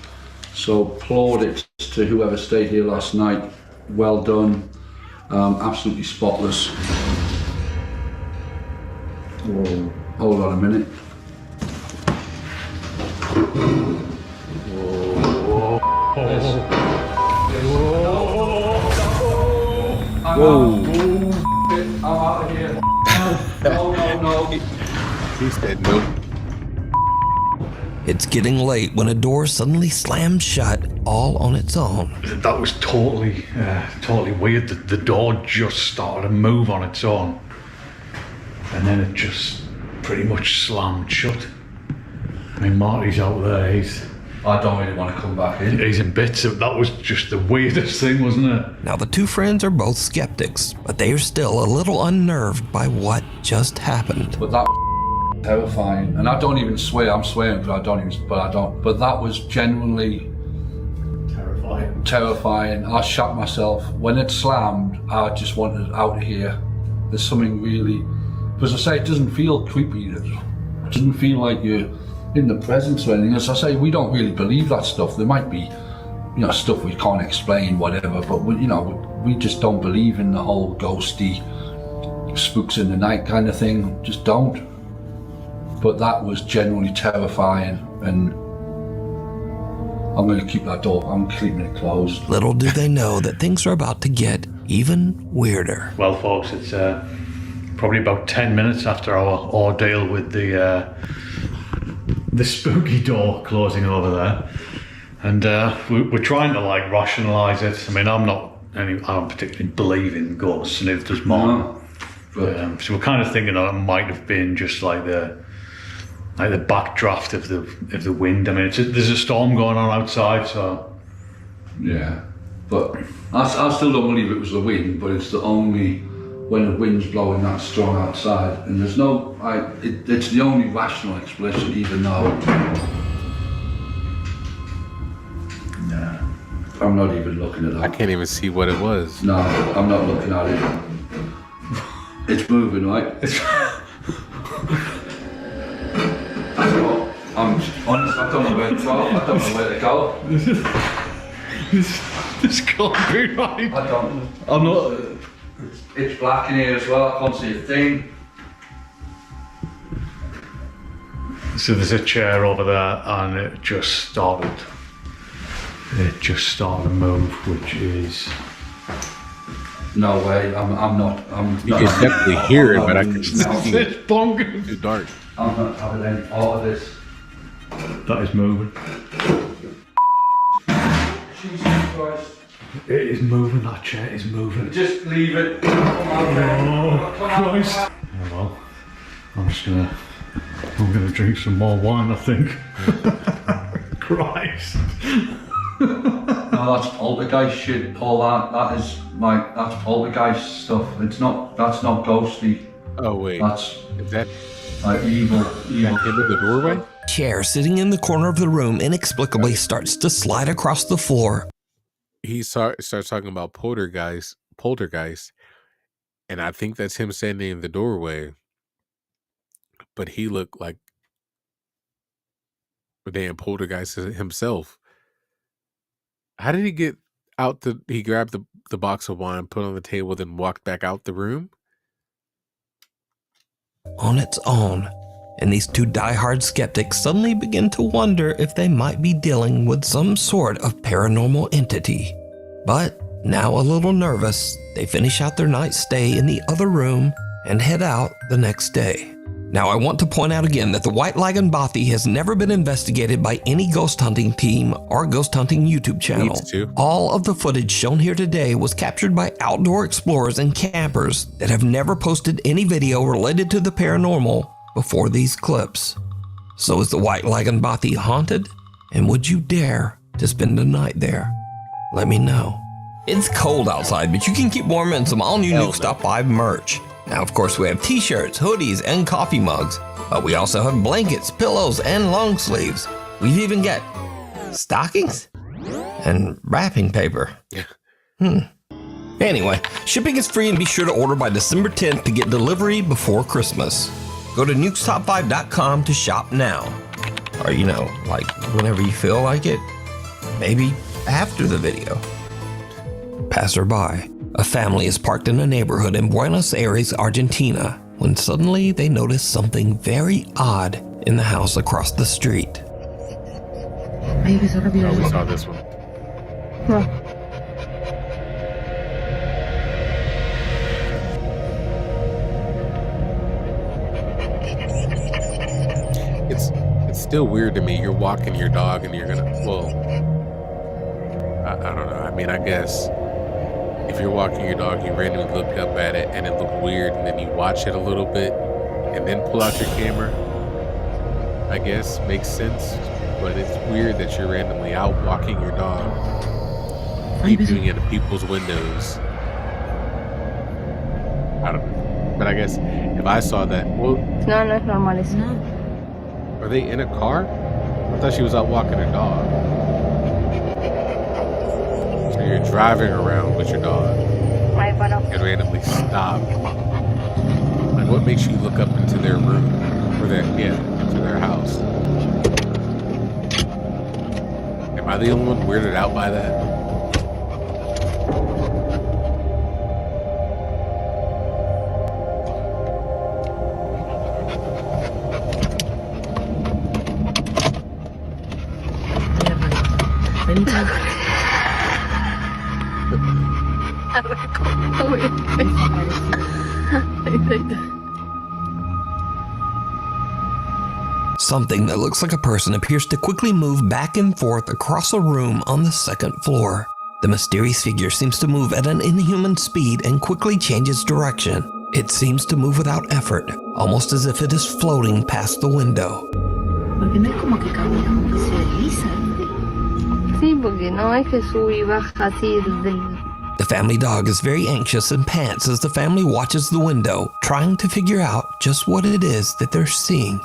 Speaker 15: So plaudits to whoever stayed here last night. Well done. Absolutely spotless. Whoa. Hold on a minute. Whoa. I'm out of here. No.
Speaker 1: He said no.
Speaker 11: It's getting late when a door suddenly slams shut all on its own.
Speaker 15: That was totally weird. The door just started to move on its own. And then it just pretty much slammed shut. I mean, Marty's out there, I don't really want to come back in. He's in bits. That was just the weirdest thing, wasn't it?
Speaker 11: Now the two friends are both skeptics, but they are still a little unnerved by what just happened.
Speaker 15: But that was terrifying. And I don't even swear, I'm swearing, but I don't. But that was genuinely terrifying. I shot myself. When it slammed, I just wanted out of here. There's something really, because I say it doesn't feel creepy. It doesn't feel like you're in the presence or anything. As I say, we don't really believe that stuff. There might be, stuff we can't explain, whatever, but we just don't believe in the whole ghosty, spooks in the night kind of thing. Just don't. But that was genuinely terrifying, and I'm going to keep that door, I'm keeping it closed.
Speaker 11: Little do they know that things are about to get even weirder.
Speaker 15: Well, folks, it's probably about 10 minutes after our ordeal with the spooky door closing over there, and we're trying to rationalise it. I mean, I don't particularly believe in ghosts, neither does Martin. But so we're kind of thinking that it might have been just like the backdraft of the wind. I mean, there's a storm going on outside, so yeah. But I still don't believe it was the wind, but it's the only when the wind's blowing that strong outside, and there's no, it's the only rational explanation, even though I'm not even looking at that.
Speaker 1: I can't even see what it was.
Speaker 15: No, I'm not looking at it. It's moving, right? I'm honest, I don't know where to go. I don't know where to go. This can't be right. I'm not. It's black in here as well. I can't see a thing. So there's a chair over there, and it just started to move, which is no way. I'm not.
Speaker 1: You can definitely hear it, but I can see it.
Speaker 15: It's bonkers.
Speaker 1: Too dark.
Speaker 15: I'm not having any part of this. That is moving. Jesus Christ. It is moving, that chair is moving. Just leave it. Oh, Christ. Oh, well, I'm gonna drink some more wine, I think. Christ. No, that's poltergeist shit, Paul. That's poltergeist stuff. That's not ghosty.
Speaker 1: Oh wait. Is that
Speaker 15: evil?
Speaker 1: Into the doorway?
Speaker 11: Chair sitting in the corner of the room inexplicably starts to slide across the floor.
Speaker 1: He starts talking about poltergeist, and I think that's him standing in the doorway. But he looked like a damn poltergeist himself. How did he get out? He grabbed the box of wine, put it on the table, then walked back out the room?
Speaker 11: On its own. And these two diehard skeptics suddenly begin to wonder if they might be dealing with some sort of paranormal entity. But now a little nervous, they finish out their night stay in the other room and head out the next day. Now, I want to point out again that the White Lagan Bothy has never been investigated by any ghost hunting team or ghost hunting YouTube channel.
Speaker 1: Needs to.
Speaker 11: All of the footage shown here today was captured by outdoor explorers and campers that have never posted any video related to the paranormal before these clips. So is the White Lagan Bothy haunted? And would you dare to spend the night there? Let me know. It's cold outside, but you can keep warm in some all-new Nuke Stop 5 merch. Now, of course, we have t-shirts, hoodies, and coffee mugs, but we also have blankets, pillows, and long sleeves. We've even got stockings and wrapping paper. Anyway, shipping is free and be sure to order by December 10th to get delivery before Christmas. Go to nukestop5.com to shop now. Or, like whenever you feel like it. Maybe after the video. Passerby. A family is parked in a neighborhood in Buenos Aires, Argentina, when suddenly they notice something very odd in the house across the street.
Speaker 1: Oh, we saw this one. It's still weird to me. You're walking your dog and you're gonna, I don't know. I mean, I guess if you're walking your dog, you randomly look up at it and it looked weird, and then you watch it a little bit and then pull out your camera, I guess makes sense. But it's weird that you're randomly out walking your dog, peeping into people's windows. I don't know. But I guess if I saw that,
Speaker 12: No, no es normal eso.
Speaker 1: Are they in a car? I thought she was out walking her dog. So you're driving around with your dog and randomly stop. Like, what makes you look up into their room? Or into their house? Am I the only one weirded out by that?
Speaker 11: Something that looks like a person appears to quickly move back and forth across a room on the second floor. The mysterious figure seems to move at an inhuman speed and quickly changes direction. It seems to move without effort, almost as if it is floating past the window.
Speaker 12: Porque no es como que camina, como que se desliza. Sí, porque no es que sube y baja así del...
Speaker 11: The family dog is very anxious and pants as the family watches the window, trying to figure out just what it is that they're seeing.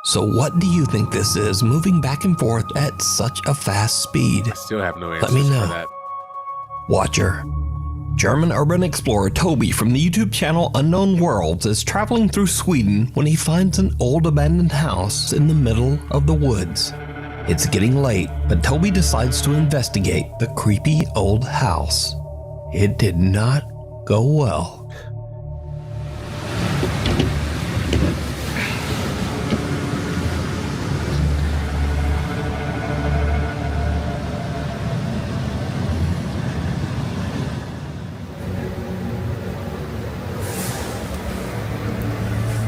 Speaker 11: So what do you think this is, moving back and forth at such a fast speed?
Speaker 1: I still have no answers
Speaker 11: Let me know.
Speaker 1: for that.
Speaker 11: Watcher. German urban explorer Toby from the YouTube channel Unknown Worlds is traveling through Sweden when he finds an old abandoned house in the middle of the woods. It's getting late, but Toby decides to investigate the creepy old house. It did not go well.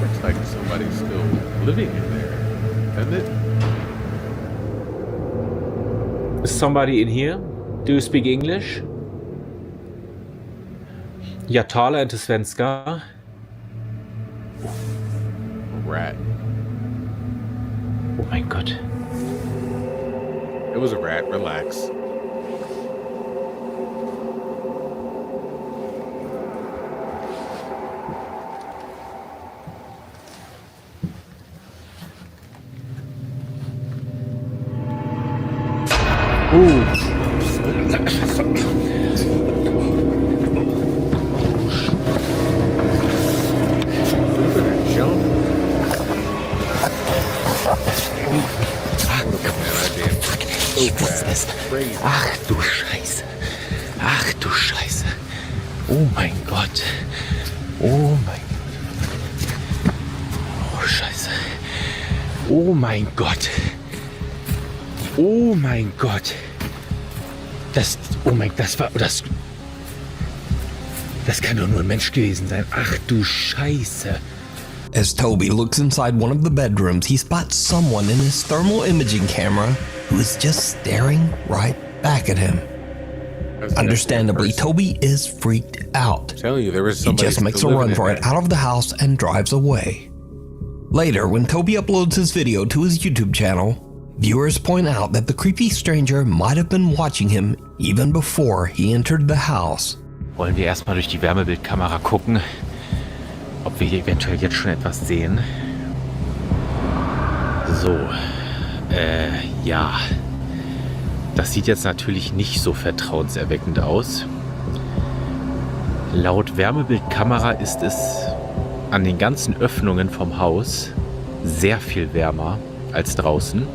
Speaker 1: Looks like somebody's still living in there, doesn't it?
Speaker 17: Is somebody in here? Do you speak English? Jag talar inte svenska.
Speaker 1: Rat.
Speaker 17: Oh my god.
Speaker 1: It was a rat. Relax.
Speaker 17: Ach du Scheiße. Ach du Scheiße. Oh mein Gott. Oh mein Gott. Oh Scheiße. Oh mein Gott. Oh mein Gott. Das kann doch nur ein Mensch gewesen sein. Ach du Scheiße.
Speaker 11: As Toby looks inside one of the bedrooms, he spots someone in his thermal imaging camera who is just staring right back at him. Understandably, Toby is freaked out.
Speaker 1: I'm telling you, there was
Speaker 11: He
Speaker 1: somebody
Speaker 11: just makes a
Speaker 1: still
Speaker 11: run
Speaker 1: living
Speaker 11: for
Speaker 1: in
Speaker 11: it out of the house and drives away. Later, when Toby uploads his video to his YouTube channel, viewers point out that the creepy stranger might have been watching him even before he entered the house.
Speaker 17: Wollen wir erstmal durch die Wärmebildkamera gucken, ob wir hier eventuell jetzt schon etwas sehen. So, ja. Das sieht jetzt natürlich nicht so vertrauenserweckend aus. Laut Wärmebildkamera ist es an den ganzen Öffnungen vom Haus sehr viel wärmer als draußen.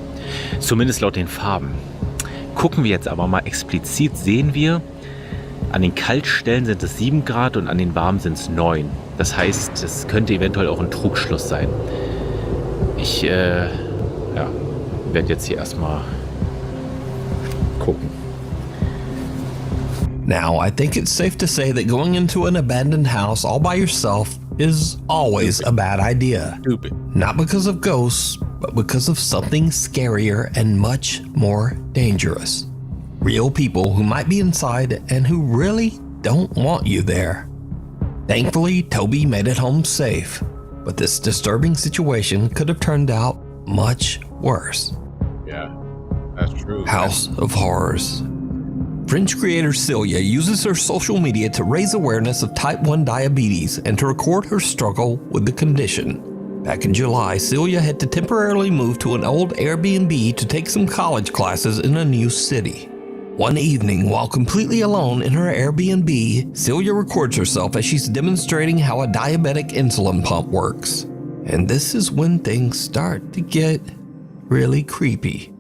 Speaker 17: Zumindest laut den Farben. Gucken wir jetzt aber mal explizit, sehen wir, an den Kaltstellen sind es 7 Grad und an den warmen sind es 9. Das heißt, es könnte eventuell auch ein Trugschluss sein. Ich werde jetzt hier erstmal gucken.
Speaker 11: Now, I think it's safe to say that going into an abandoned house all by yourself is always a bad idea.
Speaker 1: Stupid.
Speaker 11: Not because of ghosts, but because of something scarier and much more dangerous. Real people who might be inside and who really don't want you there. Thankfully, Toby made it home safe, but this disturbing situation could have turned out much worse.
Speaker 1: Yeah, that's true.
Speaker 11: House of Horrors. French creator Celia uses her social media to raise awareness of type 1 diabetes and to record her struggle with the condition. Back in July, Celia had to temporarily move to an old Airbnb to take some college classes in a new city. One evening, while completely alone in her Airbnb, Celia records herself as she's demonstrating how a diabetic insulin pump works. And this is when things start to get really creepy.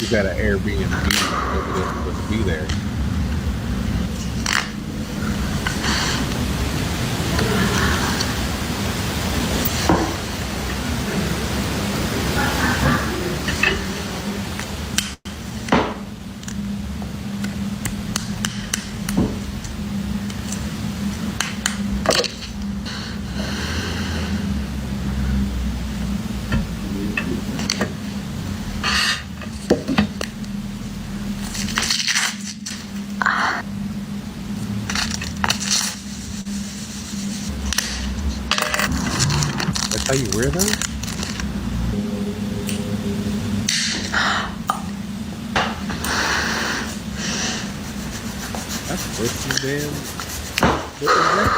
Speaker 1: You got an Airbnb, nobody supposed to be there. That's how you wear those? That's pretty damn. What was that?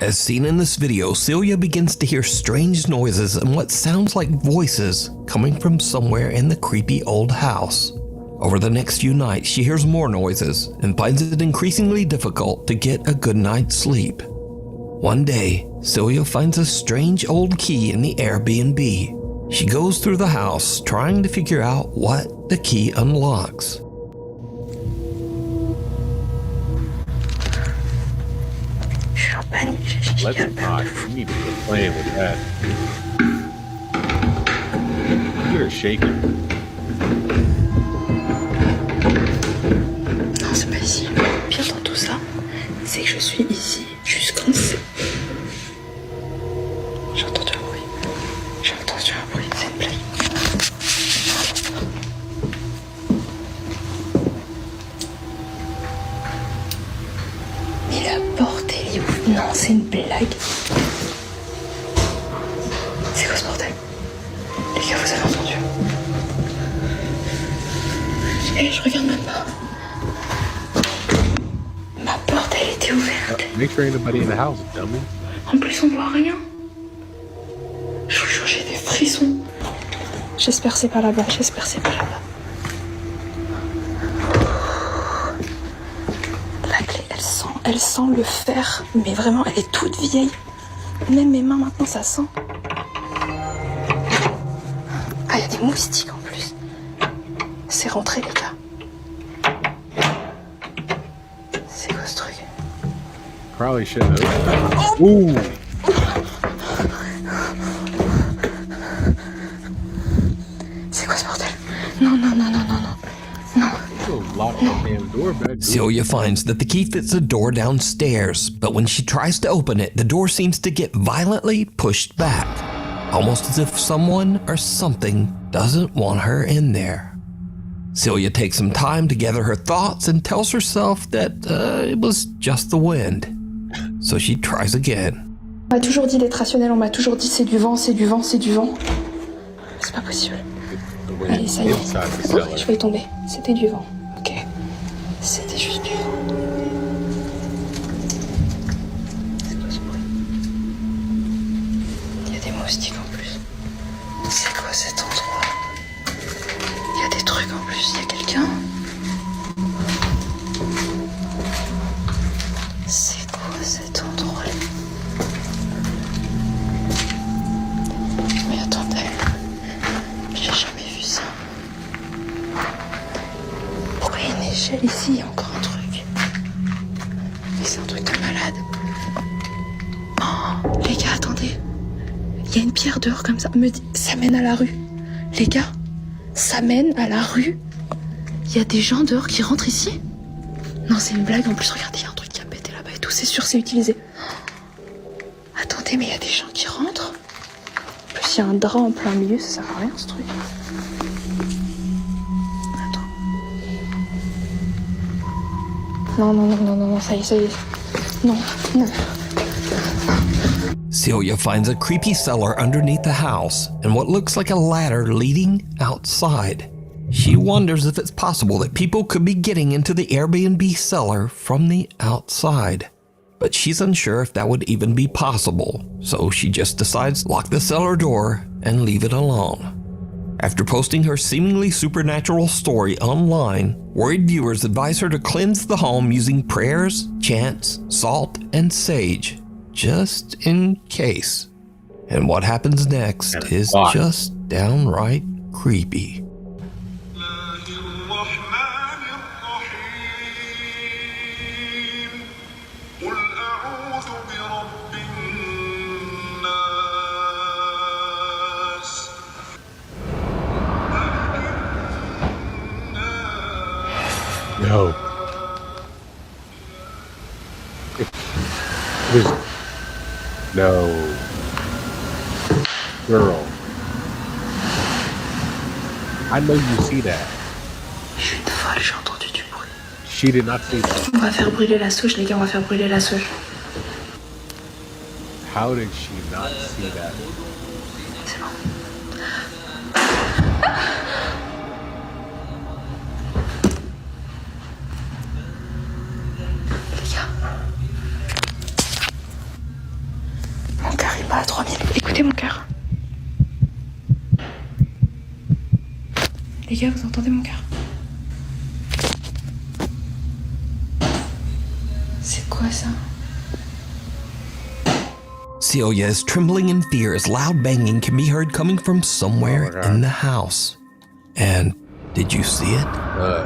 Speaker 11: As seen in this video, Celia begins to hear strange noises and what sounds like voices coming from somewhere in the creepy old house. Over the next few nights, she hears more noises and finds it increasingly difficult to get a good night's sleep. One day, Celia finds a strange old key in the Airbnb. She goes through the house trying to figure out what the key unlocks.
Speaker 1: Let's not. You need to quit playing with that. You're shaking.
Speaker 3: Non, c'est pas ici. Le pire dans tout ça, c'est que je suis ici jusqu'en C. J'ai entendu un bruit. J'ai entendu un bruit, c'est une blague. Mais la porte, elle est ouverte. Non, c'est une blague. C'est quoi ce bordel? Les gars, vous avez entendu? Eh, je regarde même pas. Ma porte, elle était ouverte.
Speaker 1: Make sure ain't nobody in the house, dummy.
Speaker 3: En plus, on voit rien. Je vous jure, j'ai des frissons. J'espère que c'est pas là-bas, j'espère que c'est pas là-bas. La clé, elle sent le fer, mais vraiment, elle est toute vieille. Même mes mains maintenant, ça sent. Ah, il y a des moustiques en plus. C'est rentré, les gars. C'est quoi ce truc?
Speaker 1: Probably shouldn't have. Ooh.
Speaker 3: C'est quoi ce bordel? Non, non, non, non, non, non. Non.
Speaker 1: Lock the damn door back.
Speaker 11: Celia finds that the key fits a door downstairs, but when she tries to open it, the door seems to get violently pushed back, almost as if someone or something doesn't want her in there. Celia takes some time to gather her thoughts and tells herself that it was just the wind. So she tries again.
Speaker 3: On m'a toujours dit d'être rationnel, on m'a toujours dit c'est du vent, c'est du vent, c'est du vent. C'est pas possible. Allez, ça y est. Je vais y tomber. C'était du vent. Ok. C'était juste du vent. C'est quoi ce bruit? Il y a des moustiques en plus. C'est quoi cet endroit? Il y a des trucs en plus. Il y a quelqu'un? C'est quoi cet endroit? Mais attendez. J'ai jamais vu ça. Pourquoi il y a une échelle ici? Il y a encore un truc. Mais c'est un truc de malade. Oh, les gars, attendez. Il y a une pierre dehors comme ça. Ça mène à la rue. Les gars, ça mène à la rue. Il y a des gens dehors qui rentrent ici. Non, c'est une blague. En plus, regardez, il y a un truc qui a pété là-bas et tout. C'est sûr, c'est utilisé. Attendez, mais il y a des gens qui rentrent. En plus, il y a un drap en plein milieu. Ça sert à rien, ce truc. Non, non, non, non, non, non, ça y est, ça y est. Non, non.
Speaker 11: Celia finds a creepy cellar underneath the house and what looks like a ladder leading outside. She wonders if it's possible that people could be getting into the Airbnb cellar from the outside. But she's unsure if that would even be possible, so she just decides to lock the cellar door and leave it alone. After posting her seemingly supernatural story online, worried viewers advise her to cleanse the home using prayers, chants, salt, and sage, just in case. And what happens next is just downright creepy.
Speaker 1: No. No. Girl. I know you see that.
Speaker 3: Je suis une folle, j'ai entendu du bruit.
Speaker 1: She did not see that.
Speaker 3: On va faire brûler la souche, les gars, on va faire brûler la souche.
Speaker 1: How did she not see that?
Speaker 3: C'est bon. Les gars. Mon cœur il bat à 3000. Écoutez mon cœur. Les gars, vous entendez mon cœur? C'est quoi ça?
Speaker 11: Celia is trembling in fear as loud banging can be heard coming from somewhere in the house. And did you see it?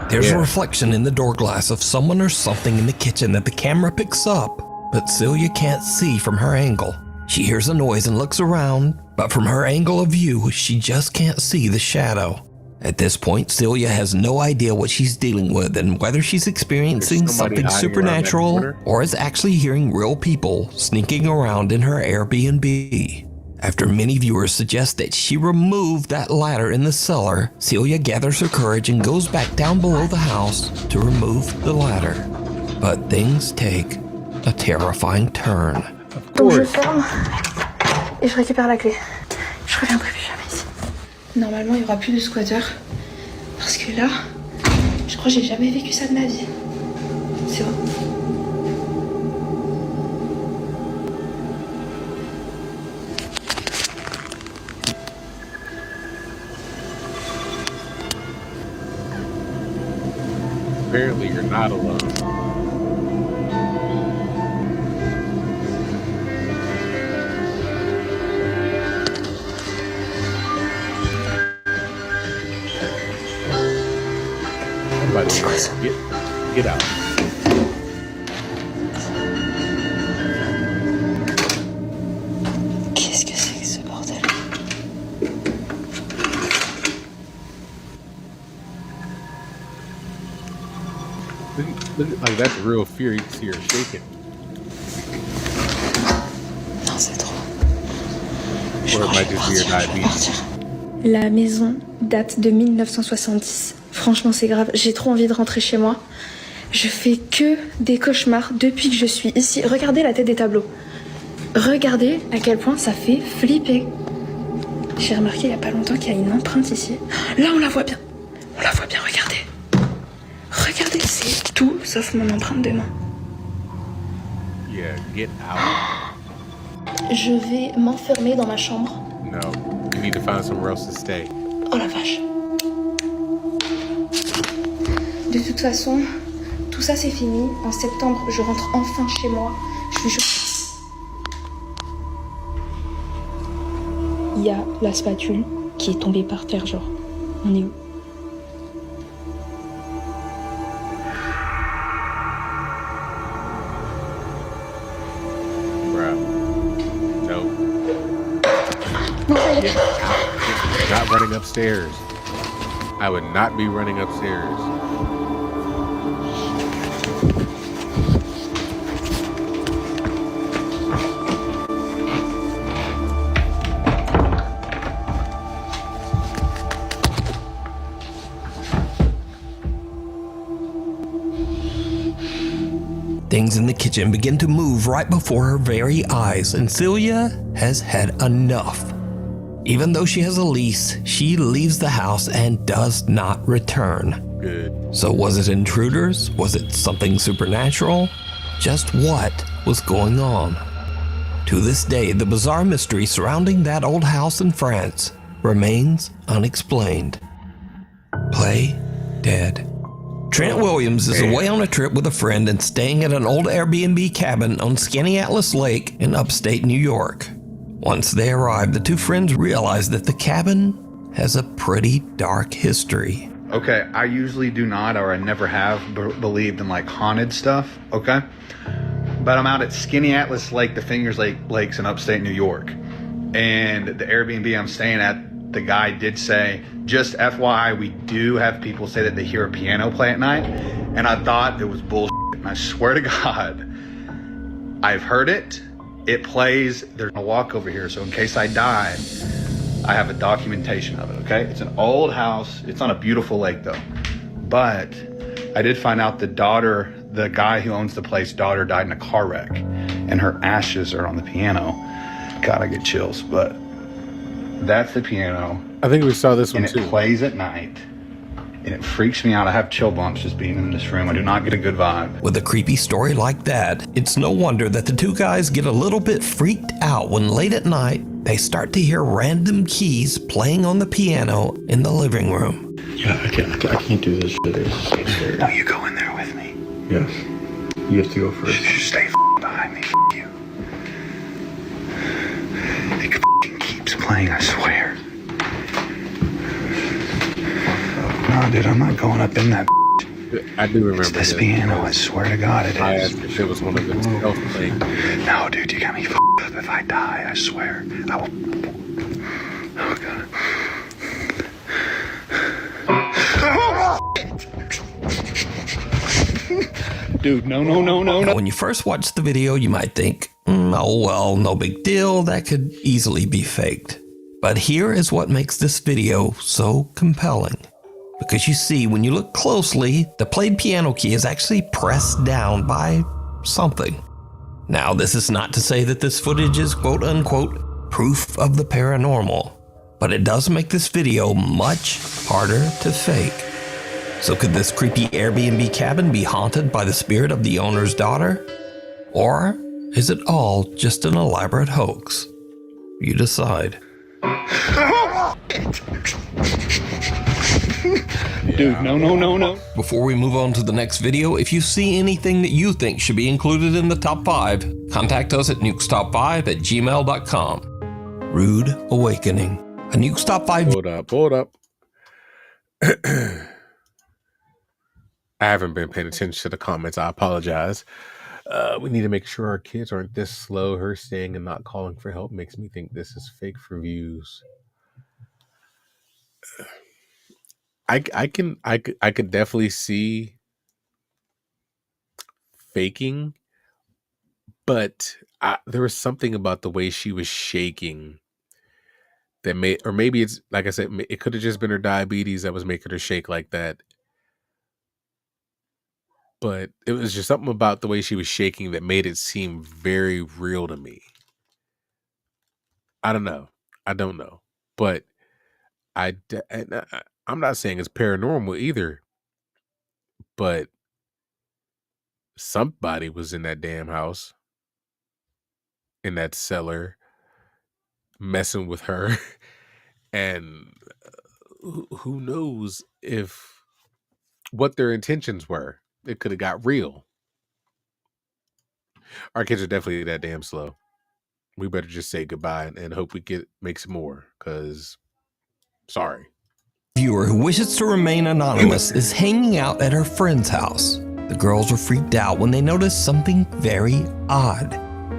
Speaker 11: There's a reflection in the door glass of someone or something in the kitchen that the camera picks up, but Celia can't see from her angle. She hears a noise and looks around, but from her angle of view, she just can't see the shadow. At this point, Celia has no idea what she's dealing with and whether she's experiencing something supernatural or is actually hearing real people sneaking around in her Airbnb. After many viewers suggest that she remove that ladder in the cellar, Celia gathers her courage and goes back down below the house to remove the ladder. But things take a terrifying turn.
Speaker 3: Donc je ferme et je récupère la clé. Je reviendrai plus jamais ici. Normalement, il n'y aura plus de squatter. Parce que là, je crois que j'ai jamais vécu ça de ma vie. C'est bon.
Speaker 1: Apparently, you're not alone. Get out.
Speaker 3: Qu'est-ce que c'est que ce bordel?
Speaker 1: Like that's real fear. You can see her shaking.
Speaker 3: Non, c'est trop.
Speaker 1: Or it might just be your diabetes.
Speaker 3: La maison date de 1970. Franchement, c'est grave. J'ai trop envie de rentrer chez moi. Je fais que des cauchemars depuis que je suis ici. Regardez la tête des tableaux. Regardez à quel point ça fait flipper. J'ai remarqué il n'y a pas longtemps qu'il y a une empreinte ici. Là, on la voit bien. On la voit bien, regardez. Regardez, c'est tout sauf mon empreinte de main.
Speaker 1: Yeah, get out.
Speaker 3: Je vais m'enfermer dans ma chambre.
Speaker 1: No, you need to find somewhere else to stay.
Speaker 3: Oh la vache. De toute façon, tout ça c'est fini. En septembre, je rentre enfin chez moi. Je suis Il y a la spatule qui est tombée par terre, genre. On est où?
Speaker 1: Not running upstairs. I would not be running upstairs.
Speaker 11: Things in the kitchen begin to move right before her very eyes, and Celia has had enough. Even though she has a lease, she leaves the house and does not return.
Speaker 1: Good.
Speaker 11: So was it intruders? Was it something supernatural? Just what was going on? To this day, the bizarre mystery surrounding that old house in France remains unexplained. Play dead. Trent Williams is away on a trip with a friend and staying at an old Airbnb cabin on Skaneateles Lake in upstate New York. Once they arrive, the two friends realize that the cabin has a pretty dark history.
Speaker 18: Okay, I usually do not, or I never have believed in like haunted stuff, okay? But I'm out at Skaneateles Lake, the Fingers Lakes in upstate New York. And the Airbnb I'm staying at, the guy did say, just FYI, we do have people say that they hear a piano play at night. And I thought it was bullshit. And I swear to God, I've heard it. It plays, there's a walk over here, so in case I die, I have a documentation of it, okay? It's an old house. It's on a beautiful lake, though. But I did find out the guy who owns the place, daughter died in a car wreck, and her ashes are on the piano. God, I get chills, but that's the piano.
Speaker 1: I think we saw this one, too.
Speaker 18: And it plays at night. And it freaks me out. I have chill bumps just being in this room. I do not get a good vibe.
Speaker 11: With a creepy story like that, it's no wonder that the two guys get a little bit freaked out when late at night, they start to hear random keys playing on the piano in the living room.
Speaker 19: Yeah, I can't do this shit. It's so scary.
Speaker 18: No, you go in there with me.
Speaker 19: Yes. You have to go first.
Speaker 18: Just stay behind me. You. It keeps playing, I swear. No, dude, I'm not going up in that.
Speaker 1: I do remember
Speaker 18: it's this piano. I swear to God, it is.
Speaker 1: I asked if it was one of the stealth things.
Speaker 18: No, dude, you got me up. If I die, I swear, I will. Oh God. Dude, no.
Speaker 11: When you first watch the video, you might think, oh well, no big deal. That could easily be faked. But here is what makes this video so compelling. Because you see, when you look closely, the played piano key is actually pressed down by something. Now, this is not to say that this footage is quote-unquote proof of the paranormal, but it does make this video much harder to fake. So could this creepy Airbnb cabin be haunted by the spirit of the owner's daughter? Or is it all just an elaborate hoax? You decide.
Speaker 18: Dude, no.
Speaker 11: Before we move on to the next video, if you see anything that you think should be included in the top 5, contact us at nukestop5@gmail.com. Rude Awakening. A Nukes Top 5...
Speaker 1: Hold up. I haven't been paying attention to the comments. I apologize. We need to make sure our kids aren't this slow. Her staying and not calling for help makes me think this is fake for views. I could definitely see faking, but there was something about the way she was shaking that made, or maybe it's like I said, it could have just been her diabetes that was making her shake like that. But it was just something about the way she was shaking that made it seem very real to me. I don't know. But I'm not saying it's paranormal either, but somebody was in that damn house, in that cellar, messing with her. And who knows what their intentions were. It could have got real. Our kids are definitely that damn slow. We better just say goodbye and hope we make some more, because sorry.
Speaker 11: Viewer who wishes to remain anonymous is hanging out at her friend's house. The girls are freaked out when they notice something very odd.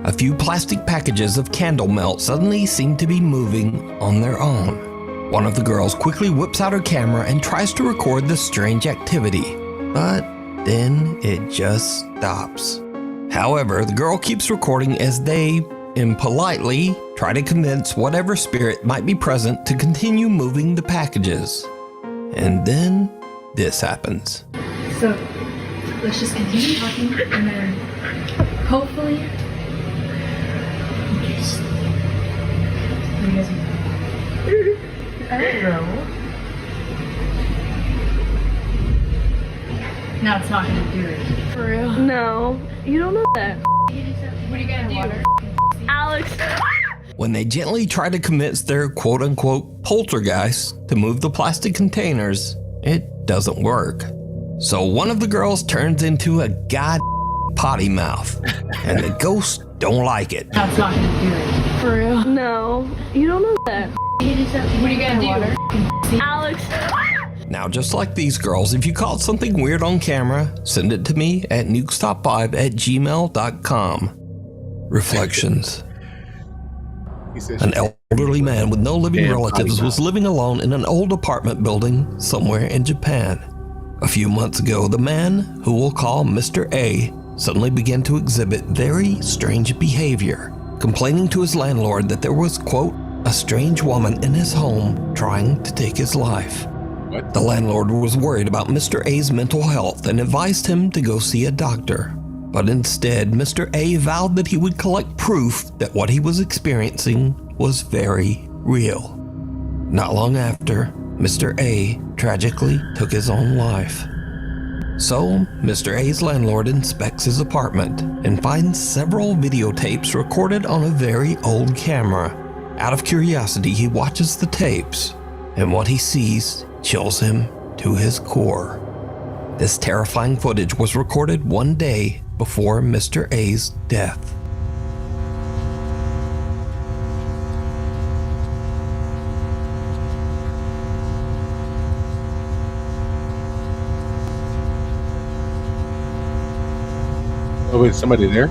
Speaker 11: A few plastic packages of candle melt suddenly seem to be moving on their own. One of the girls quickly whips out her camera and tries to record the strange activity, but then it just stops. However, the girl keeps recording as they, impolitely, try to convince whatever spirit might be present to continue moving the packages. And then this happens.
Speaker 3: So let's just continue talking and then hopefully what do you guys mean? I don't know. No, it's not gonna do it. For real? No. You don't know that. What are you gonna do? Alex.
Speaker 11: When they gently try to convince their quote-unquote poltergeist to move the plastic containers, it doesn't work. So one of the girls turns into a potty mouth, and the ghosts don't like it.
Speaker 3: That's not gonna do it. For real? No. You don't know that. What are you gonna do? Alex.
Speaker 11: Now, just like these girls, if you caught something weird on camera, send it to me at nukestop5@gmail.com. Reflections. An elderly man with no living relatives was living alone in an old apartment building somewhere in Japan. A few months ago, the man, who we'll call Mr. A, suddenly began to exhibit very strange behavior, complaining to his landlord that there was, quote, a strange woman in his home trying to take his life.
Speaker 1: What?
Speaker 11: The landlord was worried about Mr. A's mental health and advised him to go see a doctor. But instead, Mr. A vowed that he would collect proof that what he was experiencing was very real. Not long after, Mr. A tragically took his own life. So, Mr. A's landlord inspects his apartment and finds several videotapes recorded on a very old camera. Out of curiosity, he watches the tapes, and what he sees chills him to his core. This terrifying footage was recorded one day before Mr. A's death.
Speaker 1: Oh wait, somebody there?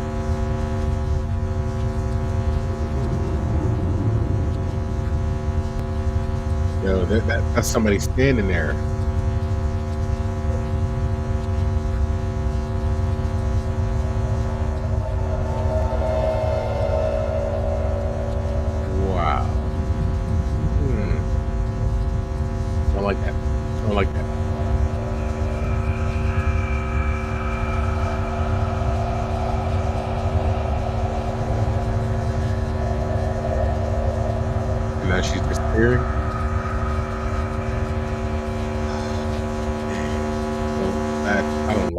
Speaker 1: Yo, that's somebody standing there. Wow. I don't like that. I don't like that. And now she's disappearing.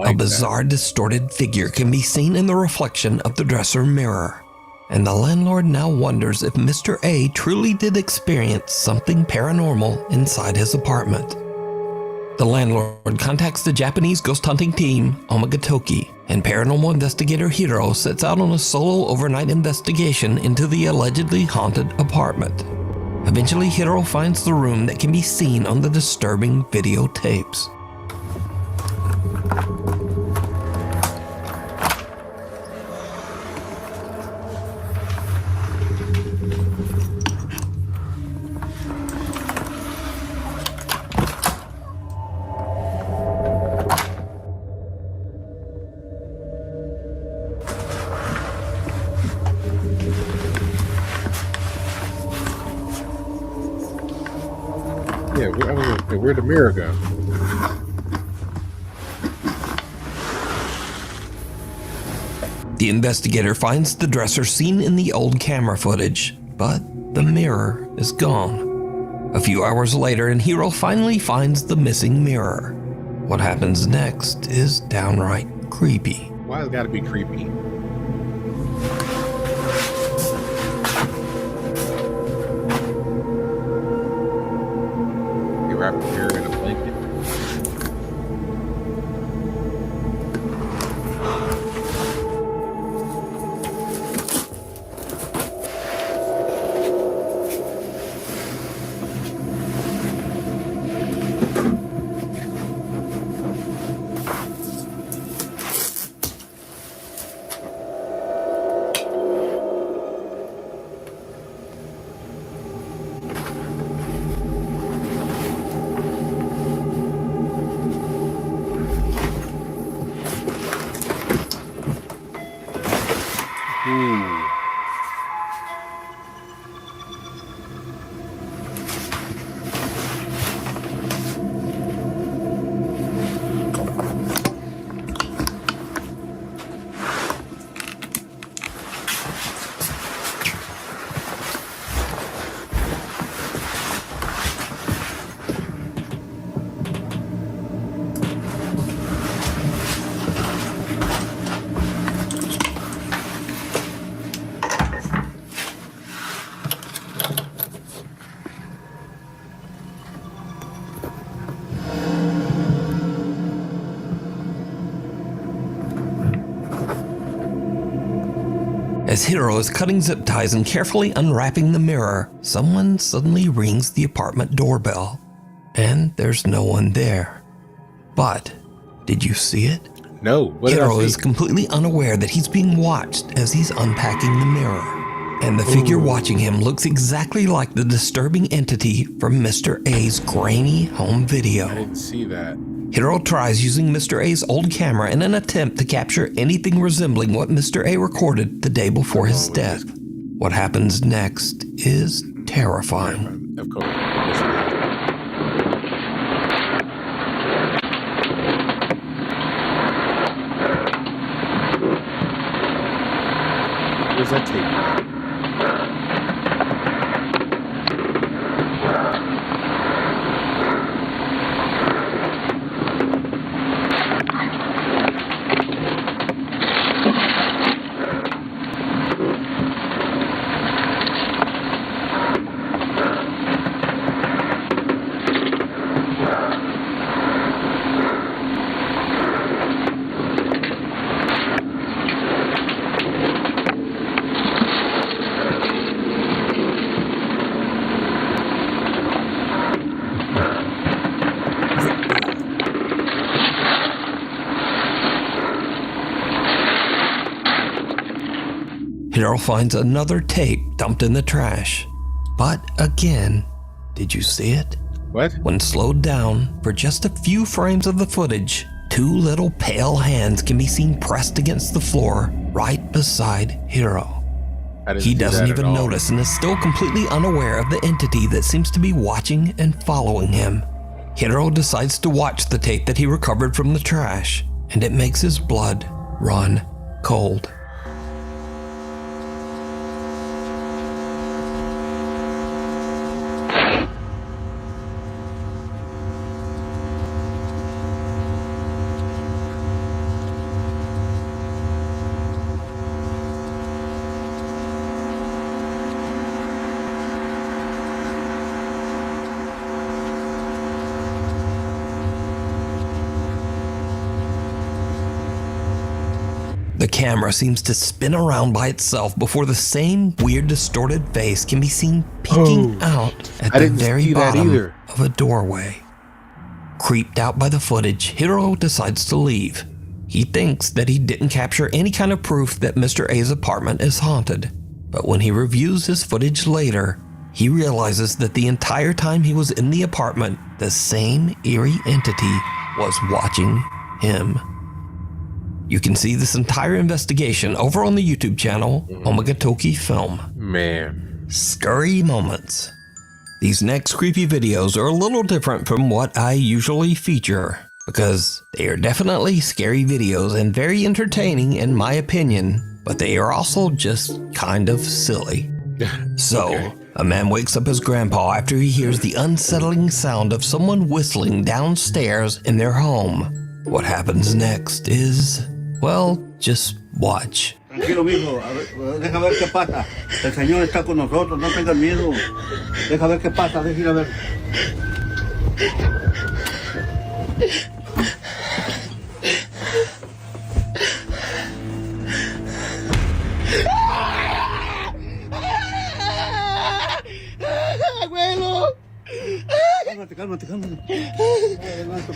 Speaker 11: A bizarre, distorted figure can be seen in the reflection of the dresser mirror, and the landlord now wonders if Mr. A truly did experience something paranormal inside his apartment. The landlord contacts the Japanese ghost hunting team, Omagatoki, and paranormal investigator Hiro sets out on a solo overnight investigation into the allegedly haunted apartment. Eventually, Hiro finds the room that can be seen on the disturbing videotapes.
Speaker 1: Yeah, where'd the mirror go?
Speaker 11: The investigator finds the dresser seen in the old camera footage, but the mirror is gone. A few hours later, and Hiro finally finds the missing mirror. What happens next is downright creepy.
Speaker 1: Why has it got to be creepy? You wrap the mirror in a blanket.
Speaker 11: As Hiro is cutting zip ties and carefully unwrapping the mirror, someone suddenly rings the apartment doorbell. And there's no one there. But, did you see it?
Speaker 1: No. What did I
Speaker 11: Hiro
Speaker 1: see?
Speaker 11: is completely unaware that he's being watched as he's unpacking the mirror. And the figure watching him looks exactly like the disturbing entity from Mr. A's grainy home video.
Speaker 1: I didn't see that.
Speaker 11: Hiro tries using Mr. A's old camera in an attempt to capture anything resembling what Mr. A recorded the day before his death. What happens next is terrifying.
Speaker 1: Of course. Where's that tape?
Speaker 11: Hiro finds another tape dumped in the trash. But again, did you see it?
Speaker 1: What?
Speaker 11: When slowed down for just a few frames of the footage, two little pale hands can be seen pressed against the floor right beside Hiro. He doesn't even notice and is still completely unaware of the entity that seems to be watching and following him. Hiro decides to watch the tape that he recovered from the trash, and it makes his blood run cold. The camera seems to spin around by itself before the same weird distorted face can be seen peeking out at the very bottom of a doorway. Creeped out by the footage, Hiro decides to leave. He thinks that he didn't capture any kind of proof that Mr. A's apartment is haunted. But when he reviews his footage later, he realizes that the entire time he was in the apartment, the same eerie entity was watching him. You can see this entire investigation over on the YouTube channel, Omagatoki Film.
Speaker 1: Man.
Speaker 11: Scary moments. These next creepy videos are a little different from what I usually feature, because they are definitely scary videos and very entertaining in my opinion, but they are also just kind of silly. So, a man wakes up his grandpa after he hears the unsettling sound of someone whistling downstairs in their home. What happens next is, well, just watch.
Speaker 20: Tranquilo, mijo. A ver, deja ver qué pasa. El Señor está con nosotros. No tengas miedo. Deja ver qué pasa. Deja ir a ver.
Speaker 21: ¡Abuelo!
Speaker 20: Cálmate, cálmate, cálmate.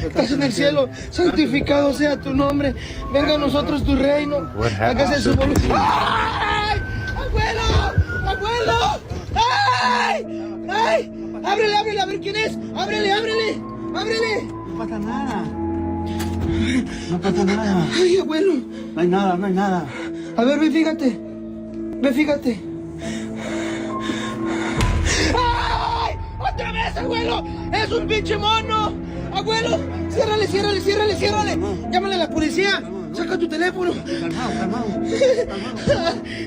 Speaker 21: Estás en el cielo, santificado sea tu nombre. Venga a nosotros tu reino. Hágase su voluntad. ¡Ay! ¡Abuelo! ¡Abuelo! ¡Ay! ¡Ay! ¡Ábrele, ábrele! A ver quién es. ¡Ábrele, ábrele! ¡Ábrele!
Speaker 20: No pasa nada. No pasa nada.
Speaker 21: ¡Ay, abuelo!
Speaker 20: No hay nada, no hay nada.
Speaker 21: A ver, ve, fíjate. Ve, fíjate. ¡Ay! ¡Otra vez, abuelo! ¡Es un pinche mono! ¡Abuelo! ¡Ciérrale, ciérrale, ciérrale, ciérrale! ¡Llámale a la policía! ¡Saca tu teléfono!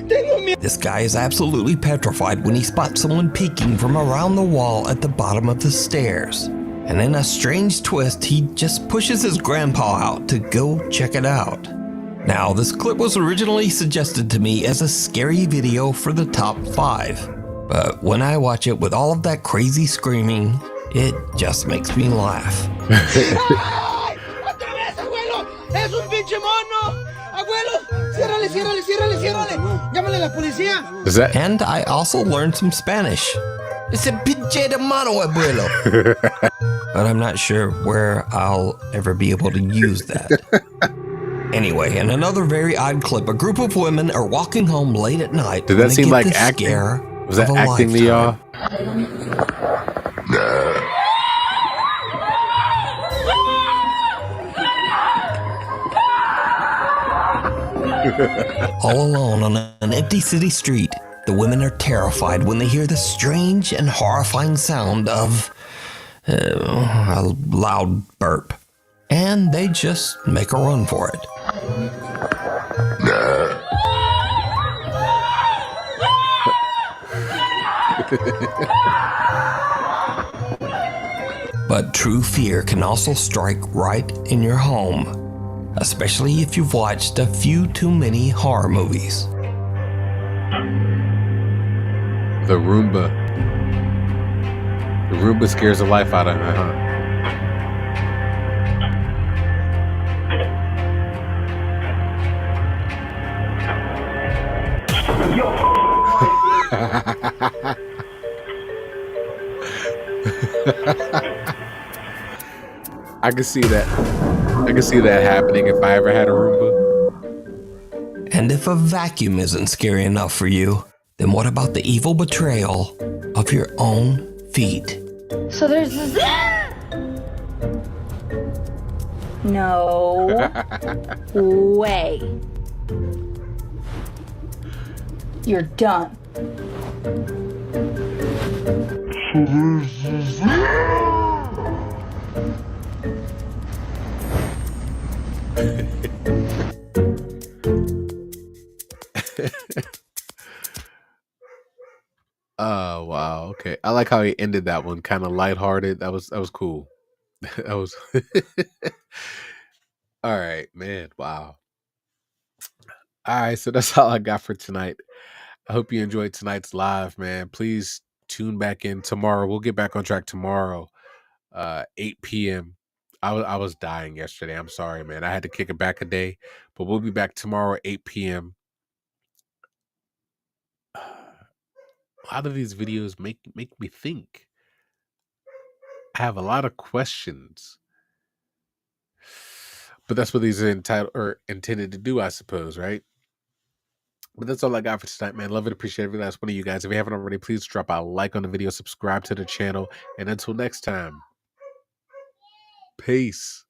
Speaker 21: Tengo miedo.
Speaker 11: This guy is absolutely petrified when he spots someone peeking from around the wall at the bottom of the stairs. And in a strange twist, he just pushes his grandpa out to go check it out. Now, this clip was originally suggested to me as a scary video for the top 5. But when I watch it with all of that crazy screaming, it just makes me laugh.
Speaker 21: ¡Ay! ¡Otra vez, abuelo! ¡Es un pinche mono! ¡Abuelo! ¡Ciérrale, ciérrale, ciérrale, ciérrale! ¡Llámale a la policía!
Speaker 11: And I also learned some Spanish. It's a pinche de mano, abuelo. But I'm not sure where I'll ever be able to use that. Anyway, in another very odd clip, a group of women are walking home late at night.
Speaker 1: Did that seem like acting? Was that acting to y'all?
Speaker 11: All alone on an empty city street, the women are terrified when they hear the strange and horrifying sound of a loud burp. And they just make a run for it. But true fear can also strike right in your home, especially if you've watched a few too many horror movies.
Speaker 1: The Roomba. The Roomba scares the life out of me, huh? I can see that. I can see that happening if I ever had a Roomba.
Speaker 11: And if a vacuum isn't scary enough for you, then what about the evil betrayal of your own feet?
Speaker 12: So there's no way. You're done.
Speaker 1: Oh wow, okay. I like how he ended that one, kind of lighthearted. That was cool. That was all right, man. Wow. All right, so that's all I got for tonight. I hope you enjoyed tonight's live, man. Please tune back in tomorrow. We'll get back on track tomorrow, 8 p.m. I was dying yesterday. I'm sorry, man. I had to kick it back a day, but we'll be back tomorrow at 8 p.m. A lot of these videos make me think. I have a lot of questions, but that's what these are entitled or intended to do, I suppose, right? But that's all I got for tonight, man. Love it, appreciate every last one of you guys. If you haven't already, please drop a like on the video, subscribe to the channel, and until next time, peace.